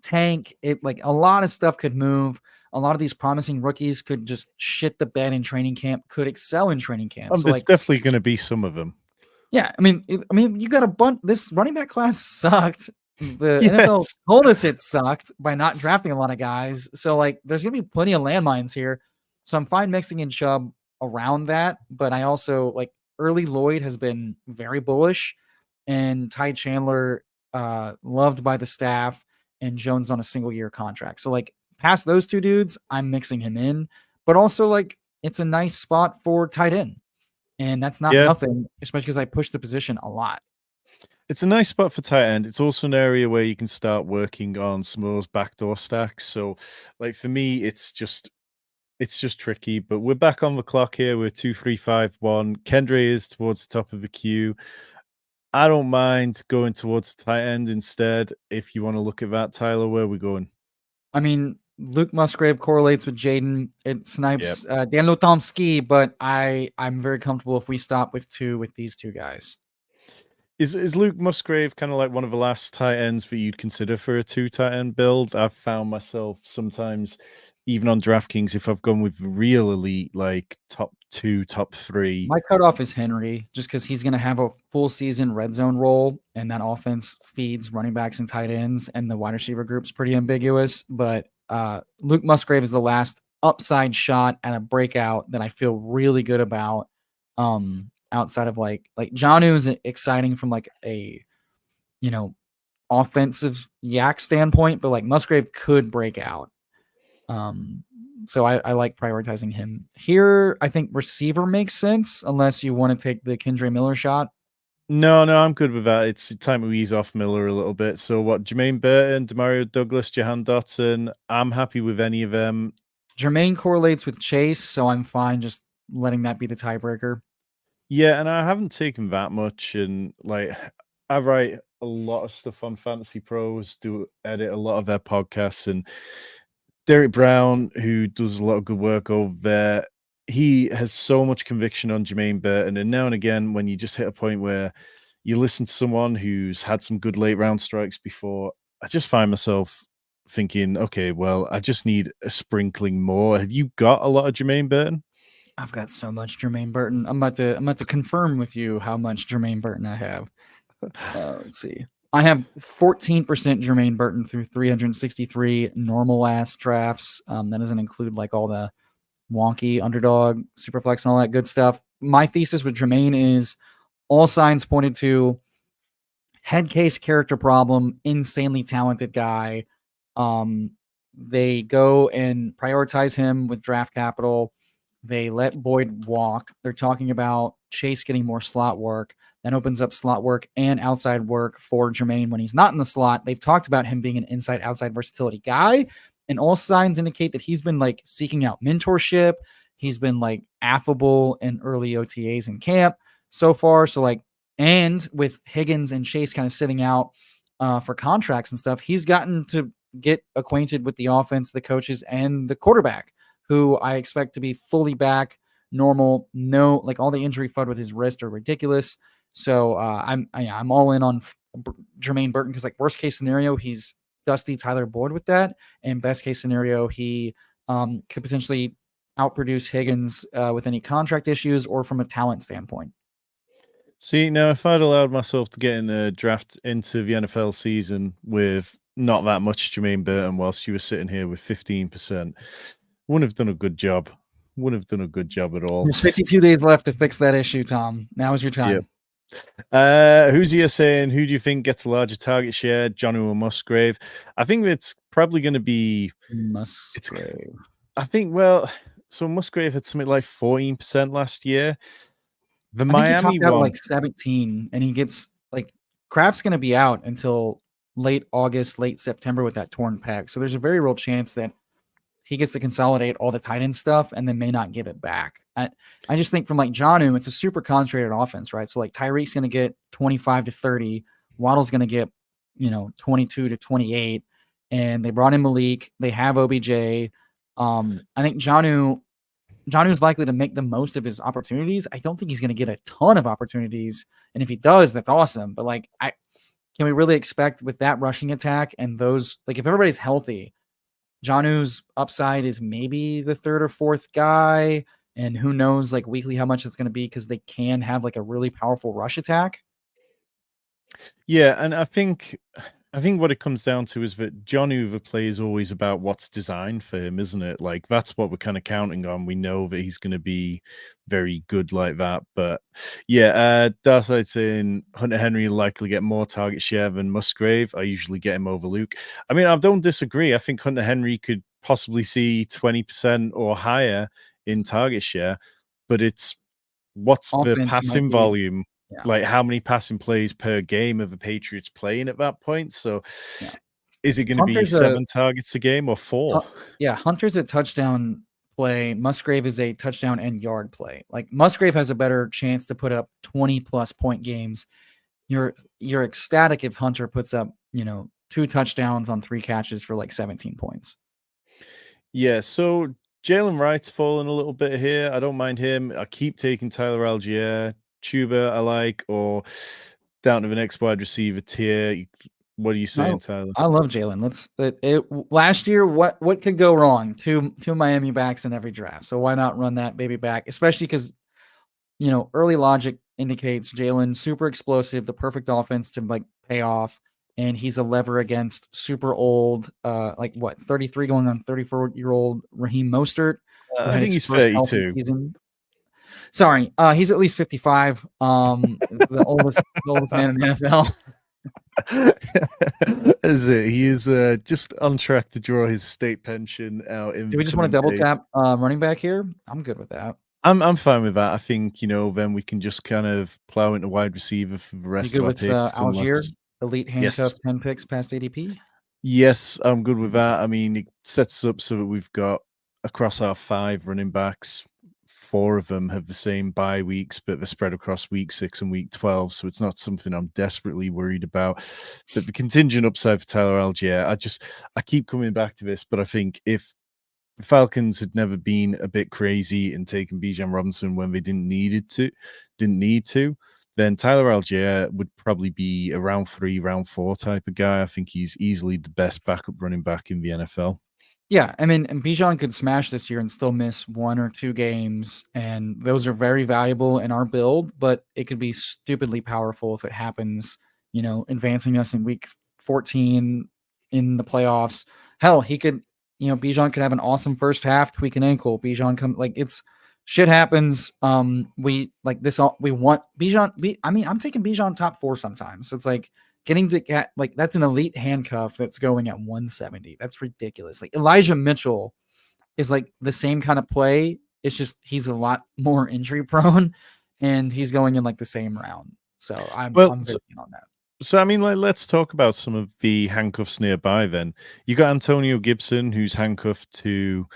Tank. It like a lot of stuff could move. A lot of these promising rookies could just shit the bed in training camp, could excel in training camp. So There's like, definitely going to be some of them. yeah, I mean, you got a bunch. This running back class sucked. The NFL Yes. told us it sucked by not drafting a lot of guys. So like, there's gonna be plenty of landmines here. So I'm fine mixing in Chubb around that, but I also like early Lloyd has been very bullish, and Ty Chandler loved by the staff, and Jones on a single year contract. So like, past those two dudes, I'm mixing him in, but also like it's a nice spot for tight end. And that's not Yeah. nothing, especially because I push the position a lot. It's a nice spot for tight end. It's also an area where you can start working on some of those backdoor stacks. So, like for me, it's just tricky. But we're back on the clock here. We're 2-3-5-1. Kendre is towards the top of the queue. I don't mind going towards tight end instead. If you want to look at that, Tyler, where are we going? I mean, Luke Musgrave correlates with Jaden. It snipes Dan Lutomsky, but I'm very comfortable if we stop with these two guys. Is Luke Musgrave kind of like one of the last tight ends that you'd consider for a 2 tight end build? I've found myself sometimes, even on DraftKings, if I've gone with real elite, like top 2, top 3. My cutoff is Henry, just because he's going to have a full season red zone role, and that offense feeds running backs and tight ends, and the wide receiver group's pretty ambiguous. But Luke Musgrave is the last upside shot at a breakout that I feel really good about. Outside of like Jonnu is exciting from like a offensive yak standpoint, but like Musgrave could break out. So I like prioritizing him here. I think receiver makes sense unless you want to take the Kendre Miller shot. No, I'm good with that. It's time to ease off Miller a little bit. So what, Jermaine Burton, Demario Douglas, Jahan Dotson, I'm happy with any of them. Jermaine correlates with Chase, so I'm fine just letting that be the tiebreaker. Yeah, and I haven't taken that much, and like I write a lot of stuff on Fantasy Pros, do edit a lot of their podcasts, and Derek Brown, who does a lot of good work over there, he has so much conviction on Jermaine Burton, and now and again, when you just hit a point where you listen to someone who's had some good late round strikes before, I just find myself thinking, okay, well, I just need a sprinkling more. Have you got a lot of Jermaine Burton? I've got so much Jermaine Burton. I'm about to confirm with you how much Jermaine Burton I have. Let's see. I have 14% Jermaine Burton through 363 normal ass drafts. That doesn't include like all the wonky underdog, superflex, and all that good stuff. My thesis with Jermaine is all signs pointed to head case character problem, insanely talented guy. They go and prioritize him with draft capital. They let Boyd walk. They're talking about Chase getting more slot work. That opens up slot work and outside work for Jermaine when he's not in the slot. They've talked about him being an inside outside versatility guy. And all signs indicate that he's been like seeking out mentorship. He's been like affable in early OTAs and camp so far. So like, and with Higgins and Chase kind of sitting out for contracts and stuff, he's gotten to get acquainted with the offense, the coaches, and the quarterback, who I expect to be fully back, normal. No, like all the injury FUD with his wrist are ridiculous. So I'm all in on Jermaine Burton because like worst case scenario, he's Dusty Tyler Boyd with that, and best case scenario, he could potentially outproduce Higgins with any contract issues or from a talent standpoint. See, now if I'd allowed myself to get in a draft into the NFL season with not that much Jermaine Burton whilst you were sitting here with 15%, wouldn't have done a good job. Wouldn't have done a good job at all. There's 52 days left to fix that issue, Tom. Now is your time. Yep. Who's here saying, who do you think gets a larger target share, Jonnu or Musgrave? I think it's probably going to be Musgrave. I think, well, so Musgrave had something like 14% last year. The I think Miami he topped out one, like 17, and he gets like Kraft's going to be out until late August, late September with that torn pec. So there's a very real chance that he gets to consolidate all the tight end stuff and then may not give it back. I just think from like Jonnu, it's a super concentrated offense, right? So like Tyreek's going to get 25 to 30, Waddle's going to get 22 to 28, and they brought in Malik. They have OBJ. I think Jonnu is likely to make the most of his opportunities. I don't think he's going to get a ton of opportunities, and if he does, that's awesome. But like, can we really expect with that rushing attack and those, like, if everybody's healthy, Jonnu's upside is maybe the third or fourth guy, and who knows like weekly how much it's going to be because they can have like a really powerful rush attack. Yeah, and I think what it comes down to is that John Hoover play is always about what's designed for him, isn't it? Like that's what we're kind of counting on. We know that he's going to be very good like that. But yeah, Darside's saying Hunter Henry will likely get more target share than Musgrave. I usually get him over Luke. I mean, I don't disagree. I think Hunter Henry could possibly see 20% or higher in target share, but it's what's the Offense might passing be, volume? yeah, Like how many passing plays per game are the Patriots playing at that point? So yeah. is it going to be Hunter's a 7 targets a game or 4? yeah, Hunter's a touchdown play. Musgrave is a touchdown and yard play. Like Musgrave has a better chance to put up 20 plus point games. You're ecstatic if Hunter puts up, 2 touchdowns on 3 catches for like 17 points. Yeah, so Jalen Wright's fallen a little bit here. I don't mind him. I keep taking Tyler Algier. Chuba I like, or down to the next wide receiver tier. What are you saying, Tyler? I love Jalen. Last year, what could go wrong? Two Miami backs in every draft. So why not run that baby back? Especially because early logic indicates Jalen super explosive, the perfect offense to like pay off, and he's a lever against super old, 33 going on 34-year-old Raheem Mostert, who I had think his he's first healthy 32. season. Sorry, he's at least 55. The oldest man in the NFL. Is it? He is just on track to draw his state pension out in Do the we just want coming to double days. tap running back here? I'm good with that. I'm fine with that. I think then we can just kind of plow into wide receiver for the You rest good of our with picks. Algier? Elite Yes, handcuff 10 picks past ADP? yes, I'm good with that. I mean, it sets us up so that we've got across our 5 running backs, 4 of them have the same bye weeks, but they're spread across week 6 and week 12. So it's not something I'm desperately worried about. But the contingent upside for Tyler Algier, I keep coming back to this, but I think if the Falcons had never been a bit crazy and taken Bijan Robinson when they didn't need to, then Tyler Algier would probably be a round 3, round 4 type of guy. I think he's easily the best backup running back in the NFL. Yeah, I mean, and Bijan could smash this year and still miss 1 or 2 games, and those are very valuable in our build, but it could be stupidly powerful if it happens, advancing us in week 14 in the playoffs. Hell, he could, Bijan could have an awesome first half, tweak an ankle. Bijan it's shit happens. We like this all we want Bijan. I'm taking Bijan top 4 sometimes. So it's like getting to get like that's an elite handcuff that's going at 170. That's ridiculous. Like Elijah Mitchell is like the same kind of play. It's just he's a lot more injury prone, and he's going in like the same round. So I'm very keen on that. So I mean, let's talk about some of the handcuffs nearby. Then you got Antonio Gibson, who's handcuffed to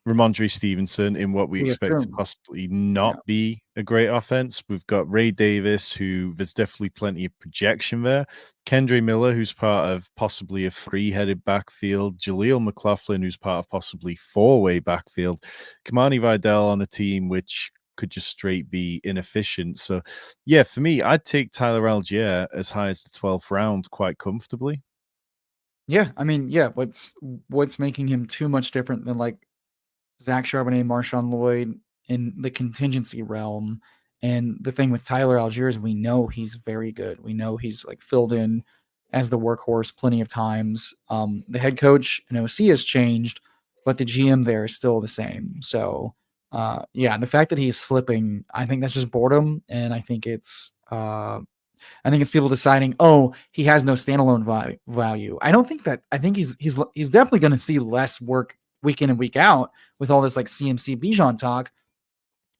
Ramondre Stevenson in what we expect to possibly not be a great offense. We've got Ray Davis, who there's definitely plenty of projection there. Kendre Miller, who's part of possibly a 3-headed backfield. Jaleel McLaughlin, who's part of possibly 4-way backfield. Kamani Vidal on a team which could just straight be inefficient. So, yeah, for me, I'd take Tyler Algier as high as the 12th round quite comfortably. Yeah, I mean, yeah, what's making him too much different than like Zach Charbonnet, Marshawn Lloyd in the contingency realm. And the thing with Tyler Algier is we know he's very good. We know he's like filled in as the workhorse plenty of times. The head coach and OC has changed, but the GM there is still the same. So yeah, the fact that he's slipping, I think that's just boredom, and I think it's people deciding, oh, he has no standalone value. I don't think that. I think he's definitely going to see less work week in and week out with all this like CMC Bijan talk.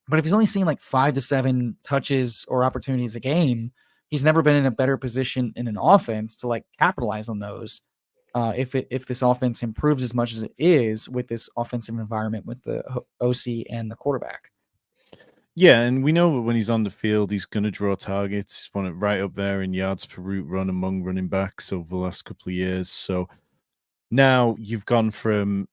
But if he's only seeing like 5 to 7 touches or opportunities a game, he's never been in a better position in an offense to like capitalize on those. if this offense improves as much as it is with this offensive environment with the OC and the quarterback. Yeah, and we know that when he's on the field, he's going to draw targets. He's won it right up there in yards per route run among running backs over the last couple of years. So now you've gone from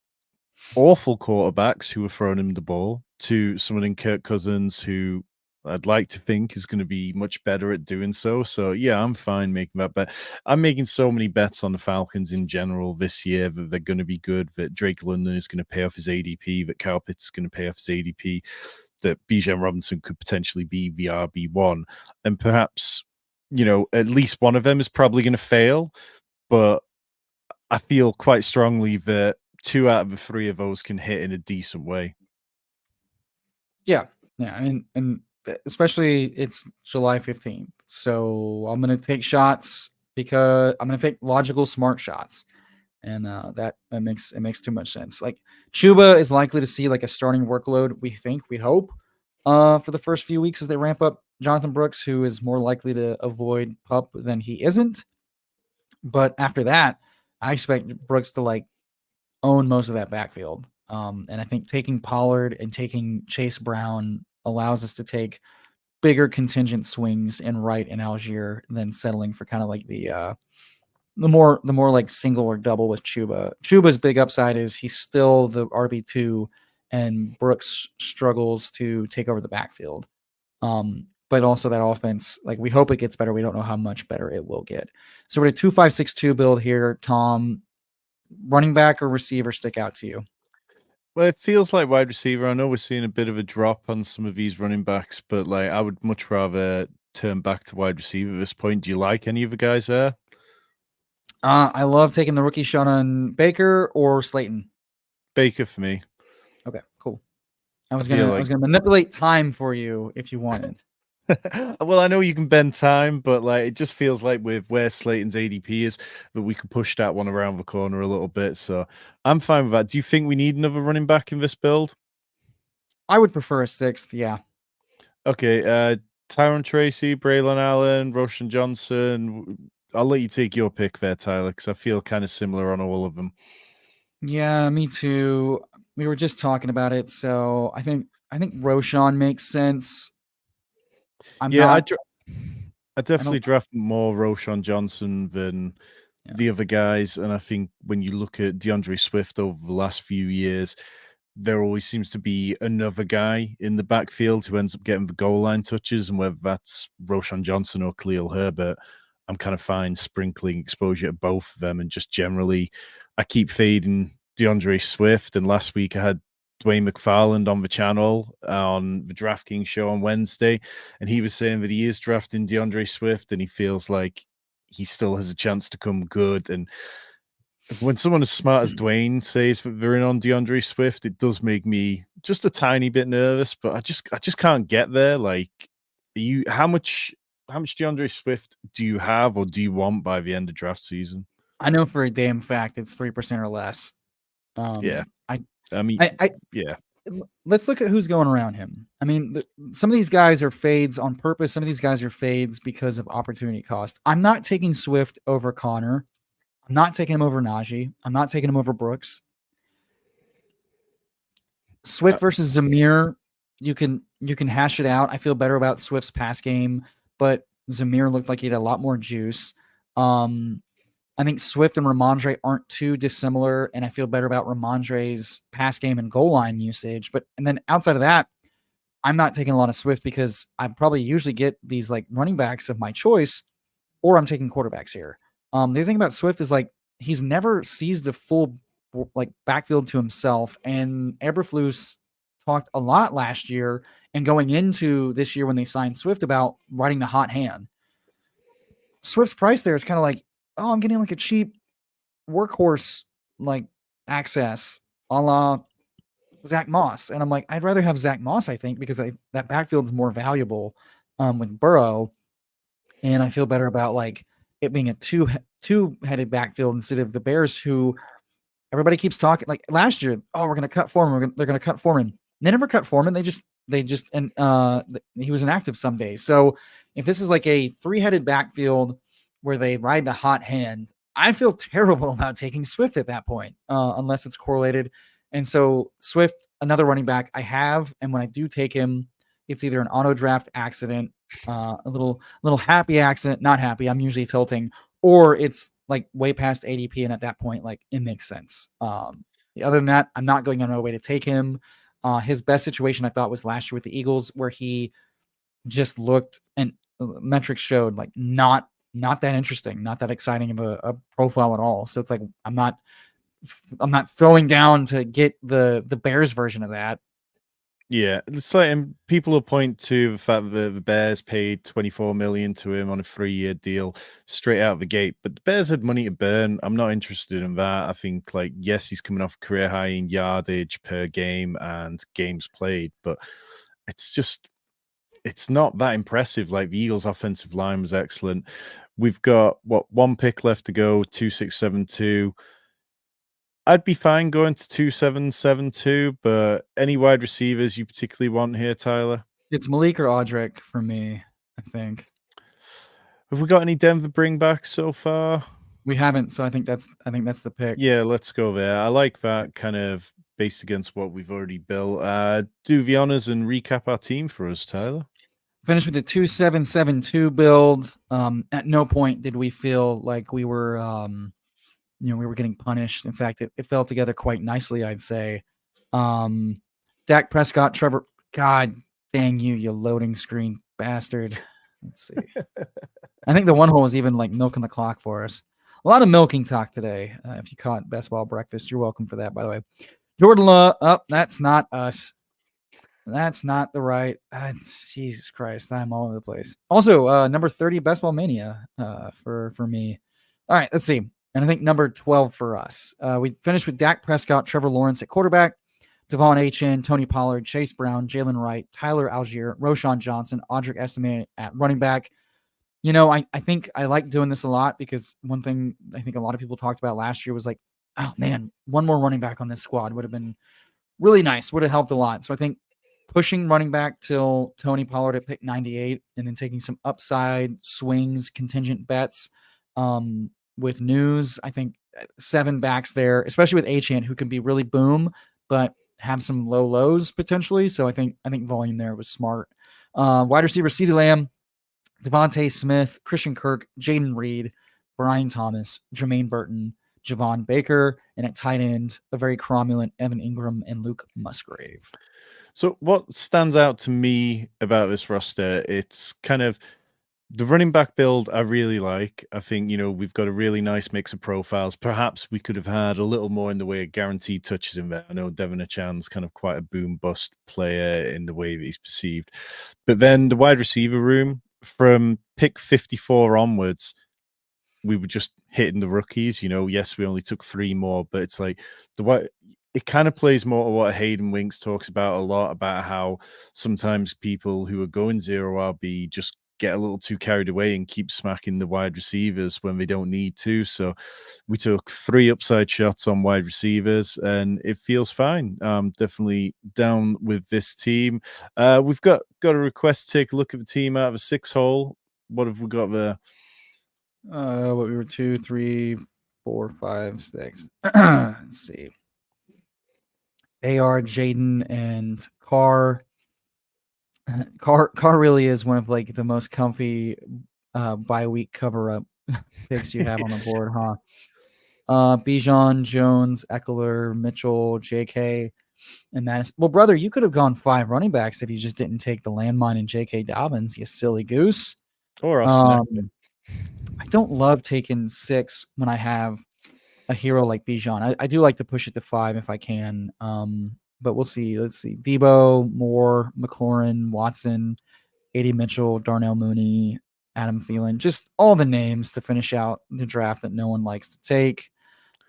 awful quarterbacks who are throwing him the ball to someone in Kirk Cousins who I'd like to think is going to be much better at doing so. So yeah, I'm fine making that bet. I'm making so many bets on the Falcons in general this year that they're going to be good, that Drake London is going to pay off his ADP, that Kyle Pitts is going to pay off his ADP, that Bijan Robinson could potentially be the RB1. And perhaps, at least one of them is probably going to fail. But I feel quite strongly that 2 out of the 3 of those can hit in a decent way. Yeah. I mean, and especially it's July 15th. So I'm going to take shots because I'm going to take logical, smart shots. And that makes too much sense. Like Chuba is likely to see like a starting workload, we hope, for the first few weeks as they ramp up Jonathan Brooks, who is more likely to avoid PUP than he isn't. But after that, I expect Brooks to like own most of that backfield. And I think taking Pollard and taking Chase Brown allows us to take bigger contingent swings in Wright and Algier than settling for kind of like the more like single or double with Chuba. Chuba's big upside is he's still the RB2 and Brooks struggles to take over the backfield. But also that offense, like we hope it gets better. We don't know how much better it will get. So we're at a 2-5-6-2 build here. Tom, running back or receiver stick out to you? Well, it feels like wide receiver. I know we're seeing a bit of a drop on some of these running backs, but like I would much rather turn back to wide receiver at this point. Do you like any of the guys there? I love taking the rookie shot on Baker or Slayton. Baker for me. Okay, cool. I was gonna manipulate time for you if you wanted. Well, I know you can bend time, but like it just feels like with where Slayton's ADP is, that we could push that one around the corner a little bit. So I'm fine with that. Do you think we need another running back in this build? I would prefer a sixth, yeah. Okay, Tyron Tracy, Braylon Allen, Roshan Johnson. I'll let you take your pick there, Tyler, because I feel kind of similar on all of them. Yeah, me too. We were just talking about it, so I think Roshan makes sense. I definitely draft more Roshan Johnson than the other guys, and I think when you look at DeAndre Swift over the last few years, there always seems to be another guy in the backfield who ends up getting the goal line touches, and whether that's Roshan Johnson or Khalil Herbert, I'm kind of fine sprinkling exposure to both of them. And just generally, I keep fading DeAndre Swift. And last week I had Dwayne McFarland on the channel on the DraftKings show on Wednesday, and he was saying that he is drafting DeAndre Swift and he feels like he still has a chance to come good. And when someone as smart as Dwayne says that they're in on DeAndre Swift, it does make me just a tiny bit nervous, but I just can't get there. Like, how much DeAndre Swift do you have or do you want by the end of draft season? I know for a damn fact it's 3% or less. Yeah. Yeah. Let's look at who's going around him. I mean, some of these guys are fades on purpose. Some of these guys are fades because of opportunity cost. I'm not taking Swift over Connor. I'm not taking him over Najee. I'm not taking him over Brooks. Swift versus Zamir, you can hash it out. I feel better about Swift's pass game, but Zamir looked like he had a lot more juice. I think Swift and Ramondre aren't too dissimilar, and I feel better about Ramondre's pass game and goal line usage. And then outside of that, I'm not taking a lot of Swift because I probably usually get these like running backs of my choice, or I'm taking quarterbacks here. The other thing about Swift is like he's never seized a full like backfield to himself, and Eberflus talked a lot last year and going into this year when they signed Swift about riding the hot hand. Swift's price there is kind of like, oh, I'm getting like a cheap workhorse like access a la Zach Moss. And I'm like, I'd rather have Zach Moss, I think, because that backfield is more valuable with Burrow. And I feel better about like it being a two-headed backfield instead of the Bears, who everybody keeps talking like last year. Oh, we're going to cut Foreman. They're going to cut Foreman. They never cut Foreman. And he was inactive some days. So if this is like a three-headed backfield where they ride the hot hand, I feel terrible about taking Swift at that point, unless it's correlated. And so Swift, another running back I have, and when I do take him, it's either an auto draft accident, a little happy accident, not happy. I'm usually tilting, or it's like way past ADP, and at that point, like it makes sense. Other than that, I'm not going on my way to take him. His best situation I thought was last year with the Eagles, where he just looked and metrics showed like not that interesting, not that exciting of a profile at all. So it's like I'm not throwing down to get the Bears version of that. Yeah, it's like, and people will point to the fact that the Bears paid 24 million to him on a 3-year deal straight out of the gate. But the Bears had money to burn. I'm not interested in that. I think, like, yes, he's coming off career high in yardage per game and games played, but it's not that impressive. Like, the Eagles' offensive line was excellent. We've got one pick left to go, 2672. I'd be fine going to 2772, but any wide receivers you particularly want here, Tyler? It's Malik or Audric for me, I think. Have we got any Denver bringbacks so far? We haven't, so I think that's the pick. Yeah, let's go there. I like that kind of based against what we've already built. Do the honors and recap our team for us, Tyler. Finished with the 2772 build. At no point did we feel like we were we were getting punished. In fact, it fell together quite nicely, I'd say. Dak Prescott, Trevor, God dang you loading screen bastard. Let's see. I think the one hole was even like milking the clock for us. A lot of milking talk today. If you caught Best Ball Breakfast, you're welcome for that, by the way. Jordan Love, that's not us. That's not the right. Jesus Christ, I'm all over the place. Also, number 30, Best Ball Mania for me. All right, let's see. And I think number 12 for us. We finished with Dak Prescott, Trevor Lawrence at quarterback, Devon Achane, Tony Pollard, Chase Brown, Jalen Wright, Tyler Algier, Roshan Johnson, Audric Estime at running back. I think I like doing this a lot because one thing I think a lot of people talked about last year was like, oh man, one more running back on this squad would have been really nice, would have helped a lot. So I think pushing running back till Tony Pollard at pick 98 and then taking some upside swings, contingent bets with news. I think 7 backs there, especially with Achane, who can be really boom, but have some low lows potentially. So I think volume there was smart. Wide receiver, CeeDee Lamb, Devontae Smith, Christian Kirk, Jaden Reed, Brian Thomas, Jermaine Burton, Javon Baker, and at tight end, a very cromulent Evan Ingram and Luke Musgrave. So what stands out to me about this roster, it's kind of the running back build I really like. I think, we've got a really nice mix of profiles. Perhaps we could have had a little more in the way of guaranteed touches in there. I know Devon Achan's kind of quite a boom bust player in the way that he's perceived. But then the wide receiver room, from pick 54 onwards, we were just hitting the rookies. Yes, we only took 3 more, but it's like it kind of plays more to what Hayden Winks talks about a lot, about how sometimes people who are going 0 RB just get a little too carried away and keep smacking the wide receivers when they don't need to. So we took 3 upside shots on wide receivers and it feels fine. Definitely down with this team. We've got a request to take a look at the team out of a 6-hole. What have we got there? What we were 2, 3, 4, 5, 6. Let's see. AR, Jaden, and Carr. Carr really is one of like the most comfy bye-week cover-up picks you have on the board, huh? Bijan, Jones, Eckler, Mitchell, JK, and Madison. Well, brother, you could have gone 5 running backs if you just didn't take the landmine and JK Dobbins, you silly goose. Or I don't love taking 6 when I have a hero like Bijan. I do like to push it to 5 if I can. But we'll see. Let's see. Debo, Moore, McLaurin, Watson, A.D. Mitchell, Darnell Mooney, Adam Thielen. Just all the names to finish out the draft that no one likes to take.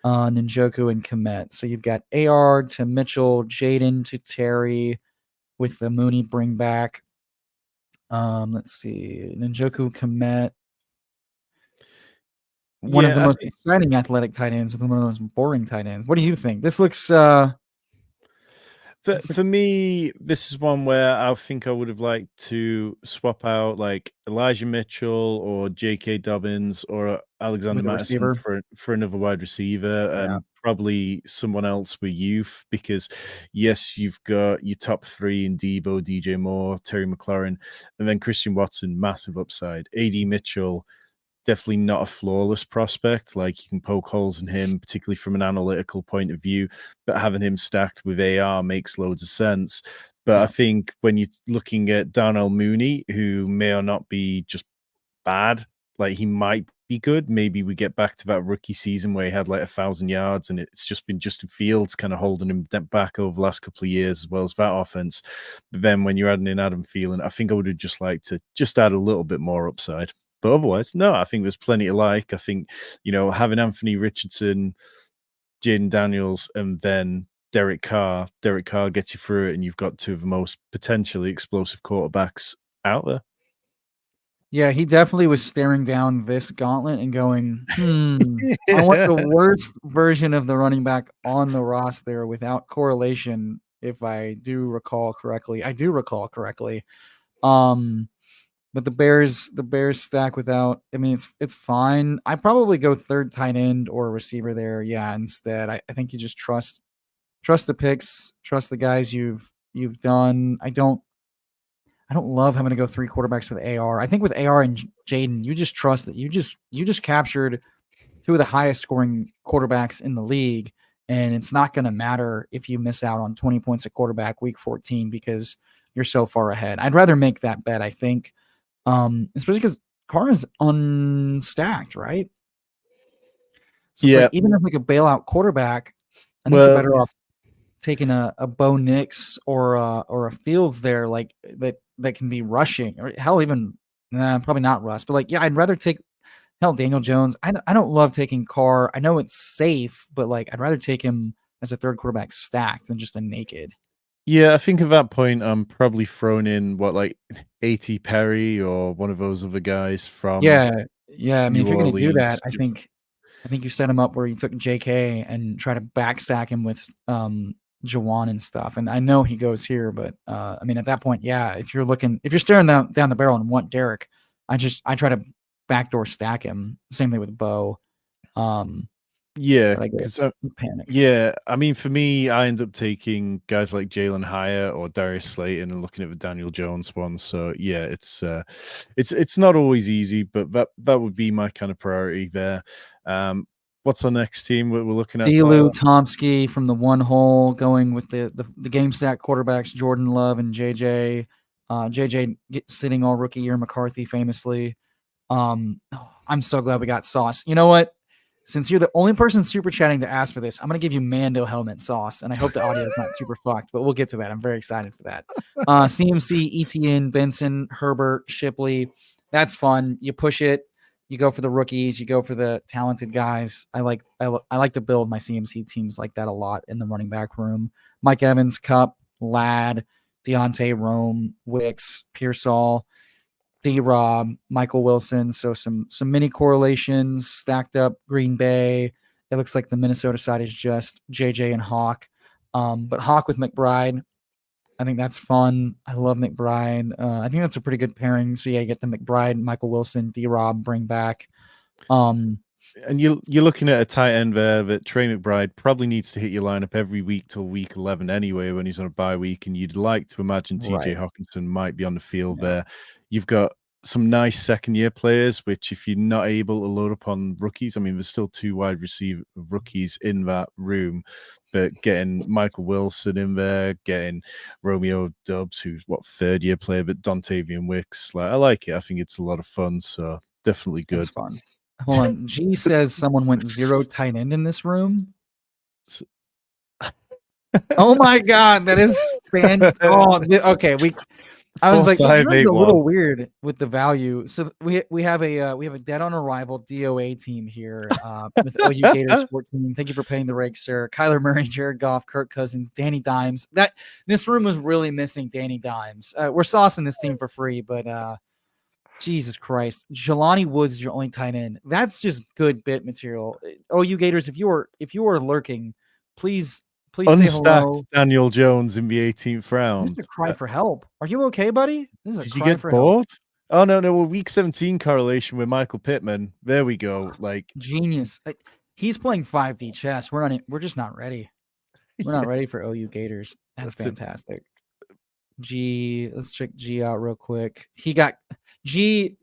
Njoku and Komet. So you've got AR to Mitchell, Jaden to Terry with the Mooney bring back. Let's see. Njoku, Komet. One of the most exciting athletic tight ends with one of the most boring tight ends. What do you think? This looks For me, this is one where I think I would have liked to swap out like Elijah Mitchell or J.K. Dobbins or Alexander with a Mattison receiver. for another wide receiver, Yeah. and probably someone else with youth. Because yes, you've got your top three in Debo, DJ Moore, Terry McLaurin, and then Christian Watson, massive upside. A.D. Mitchell, definitely not a flawless prospect. Like you can poke holes in him, particularly from an analytical point of view, but having him stacked with AR makes loads of sense. But I Yeah. think when you're looking at Darnell Mooney, who may or not be just bad, like he might be good. Maybe we get back to that rookie season where he had like 1,000 yards, and it's just been Justin Fields kind of holding him back over the last couple of years, as well as that offense. But then when you're adding in Adam Thielen, I think I would have just liked to just add a little bit more upside. But otherwise, no, I think there's plenty to like. I think, having Anthony Richardson, Jaden Daniels, and then Derek Carr. Derek Carr gets you through it, and you've got two of the most potentially explosive quarterbacks out there. Yeah, he definitely was staring down this gauntlet and going, I want the worst version of the running back on the roster without correlation, if I do recall correctly. I do recall correctly. But the Bears stack without. I mean, it's fine. I probably go third tight end or receiver there. Yeah, instead, I think you just trust the picks, trust the guys you've done. I don't love having to go three quarterbacks with AR. I think with AR and Jaden, you just trust that you just captured two of the highest scoring quarterbacks in the league, and it's not going to matter if you miss out on 20 points at quarterback week 14 because you're so far ahead. I'd rather make that bet, I think, especially because Carr is unstacked, right? So it's like Yeah. even if like a bailout quarterback, I think you're Well, better off taking a Bo Nix or a Fields there, like that can be rushing, or hell, even probably not Russ, but like, yeah, I'd rather take hell Daniel Jones. I don't love taking Carr. I know it's safe, but like I'd rather take him as a third quarterback stack than just a naked. yeah, I think at that point I'm probably thrown in what like A.T. Perry or one of those other guys from Yeah, yeah. I mean, New if you're gonna do that, Orleans. I think you set him up where you took JK and try to backstack him with Jawan and stuff. And I know he goes here, but I mean at that point, yeah, if you're staring down the barrel and want Derek, I try to backdoor stack him. Same thing with Bo. Um, Yeah, but I get because panic. yeah, I mean, for me, I end up taking guys like Jalen Hyatt or Darius Slayton and looking at the Daniel Jones one. So yeah, it's not always easy, but that would be my kind of priority there. What's our next team we're looking at, Delu Tyler? Tomsky from the one hole going with the game stack quarterbacks Jordan Love and JJ. JJ sitting all rookie year, McCarthy famously. I'm so glad we got Sauce. You know what? Since you're the only person super chatting to ask for this, I'm gonna give you Mando helmet Sauce, and I hope the audio is not super fucked, but we'll get to that. I'm very excited for that. CMC, ETN, Benson, Herbert, Shipley. That's fun. You push it. You go for the rookies. You go for the talented guys. I like to build my CMC teams like that a lot in the running back room. Mike Evans, Cup, Ladd, Deontay, Rome, Wicks, Pearsall, D-Rob, Michael Wilson. So some mini correlations stacked up. Green Bay. It looks like the Minnesota side is just JJ and Hawk. But Hawk with McBride, I think that's fun. I love McBride. I think that's a pretty good pairing. So yeah, you get the McBride, Michael Wilson, D-Rob, bring back. Um, And you're looking at a tight end there that Trey McBride probably needs to hit your lineup every week till week 11 anyway when he's on a bye week, and you'd like to imagine TJ right. Hawkinson might be on the field Yeah, there. You've got some nice second year players, which if you're not able to load up on rookies, I mean, there's still two wide receiver rookies in that room, but getting Michael Wilson in there, getting Romeo Dubs, who's what, third year player, but Dontavian Wicks, like I like it. I think it's a lot of fun, so definitely that's good. fun. Hold on. G says someone went zero tight end in this room. Oh my god, that is fan. Oh, okay. I was Four like, this five room's eight a one. little weird with the value. So we have a dead on arrival DOA team here with OU Gators 14. Thank you for paying the rake, sir. Kyler Murray, Jared Goff, Kirk Cousins, Danny Dimes. This room was really missing Danny Dimes. We're saucing this team for free, but Jesus Christ, Jelani Woods is your only tight end. That's just good bit material. OU Gators, if you are lurking, please Please say Unstacked hello. Daniel Jones in the 18th This is round. a cry for help. Are you okay, buddy? This is a Did you cry get for help. bored? Oh, no, no. Well, week 17 correlation with Michael Pittman. There we go. Like, Genius. He's playing 5D chess. We're just not ready. We're not yeah, ready for OU Gators. That's that's it. fantastic. G, let's check G out real quick. He got G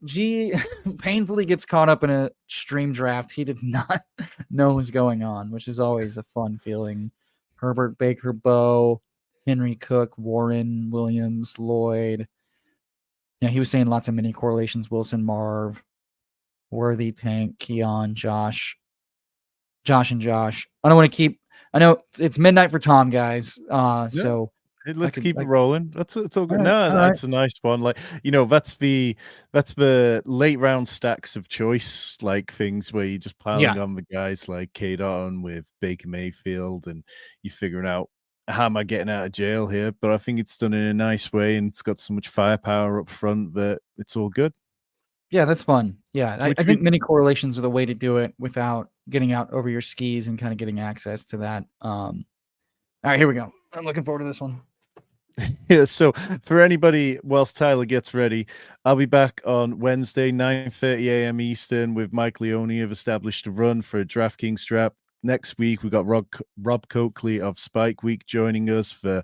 painfully gets caught up in a stream draft. He did not know what's going on, which is always a fun feeling. Herbert, Baker, Bowe, Henry Cook, Warren, Williams, Lloyd. Yeah, he was saying lots of mini correlations. Wilson, Marv, Worthy, Tank, Keon, Josh, and Josh. I don't want to keep. I know it's midnight for Tom, guys. So Hey, let's keep it rolling. It's all good. All right, No, all that's right. a nice one. Like, that's the late round stacks of choice, like things where you're just piling Yeah. on the guys like K Dotton with Baker Mayfield, and you're figuring out how am I getting out of jail here. But I think it's done in a nice way, and it's got so much firepower up front that it's all good. Yeah, that's fun. Yeah, I Which think mini correlations are the way to do it without getting out over your skis and kind of getting access to that. All right, here we go. I'm looking forward to this one. Yeah, so for anybody, whilst Tyler gets ready, I'll be back on Wednesday, 9:30 a.m. Eastern, with Mike Leone of Established a Run for a DraftKings draft. Next week, we got Rob Coakley of Spike Week joining us for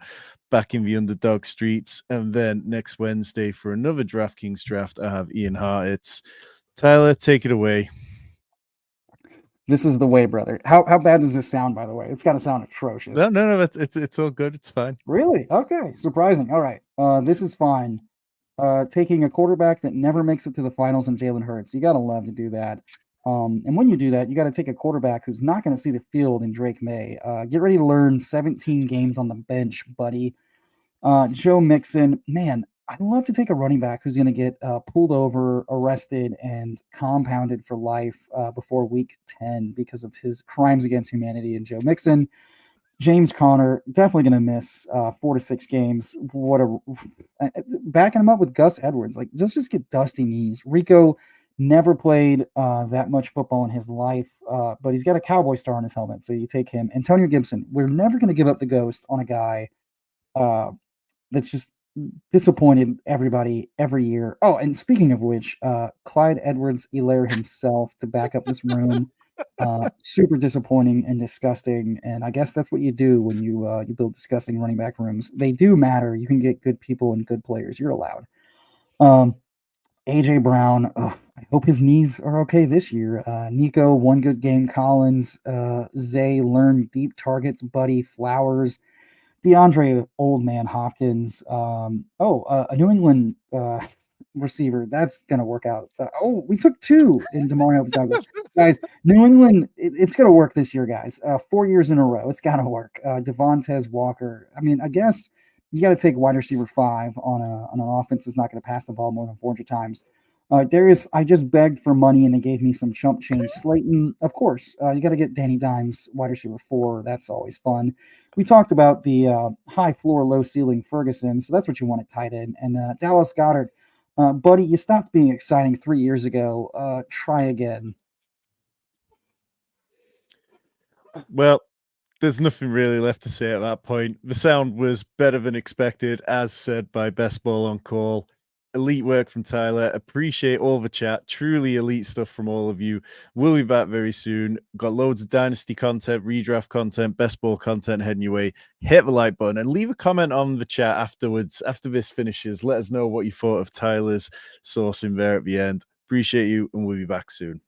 Back in the Underdog Streets. And then next Wednesday, for another DraftKings draft, I have Ian Hartitz. Tyler, take it away. This is the way, brother. How bad does this sound, by the way? It's got to sound atrocious. No, it's all good. It's fine. Really? Okay, surprising. All right. This is fine. Taking a quarterback that never makes it to the finals and Jalen Hurts. You got to love to do that. And when you do that, you got to take a quarterback who's not going to see the field in Drake May. Get ready to learn 17 games on the bench, buddy. Joe Mixon, man, I'd love to take a running back who's going to get pulled over, arrested, and compounded for life before week 10 because of his crimes against humanity. And Joe Mixon, James Conner, definitely going to miss 4 to 6 games. Backing him up with Gus Edwards, like just get dusty knees. Rico never played that much football in his life, but he's got a cowboy star on his helmet, so you take him. Antonio Gibson, we're never going to give up the ghost on a guy that's just disappointed everybody every year. Oh, and speaking of which, Clyde Edwards-Helaire himself to back up this room. Super disappointing and disgusting, and I guess that's what you do when you build disgusting running back rooms. They do matter. You can get good people and good players. You're allowed. AJ Brown. I hope his knees are okay this year. Nico, one good game. Collins, Zay, learn deep targets. Buddy, Flowers, DeAndre, old man Hopkins. A New England receiver. That's going to work out. We took 2 in Demario Douglas. Guys, New England, it's going to work this year, guys. 4 years in a row. It's got to work. Devontae Walker. I mean, I guess you got to take wide receiver 5 on an offense that's not going to pass the ball more than 400 times. Darius, I just begged for money and they gave me some chump change. Slayton, of course, you got to get Danny Dimes, wide receiver 4. That's always fun. We talked about the high floor, low ceiling Ferguson, so that's what you want at tight end. And Dallas Goedert, buddy, you stopped being exciting 3 years ago. Try again. Well, there's nothing really left to say at that point. The sound was better than expected, as said by Best Ball on Call. Elite work from Tyler. Appreciate all the chat. Truly elite stuff from all of you. We'll be back very soon. Got loads of Dynasty content, redraft content, Best Ball content heading your way. Hit the like button and leave a comment on the chat afterwards. After this finishes, let us know what you thought of Tyler's sourcing there at the end. Appreciate you, and we'll be back soon.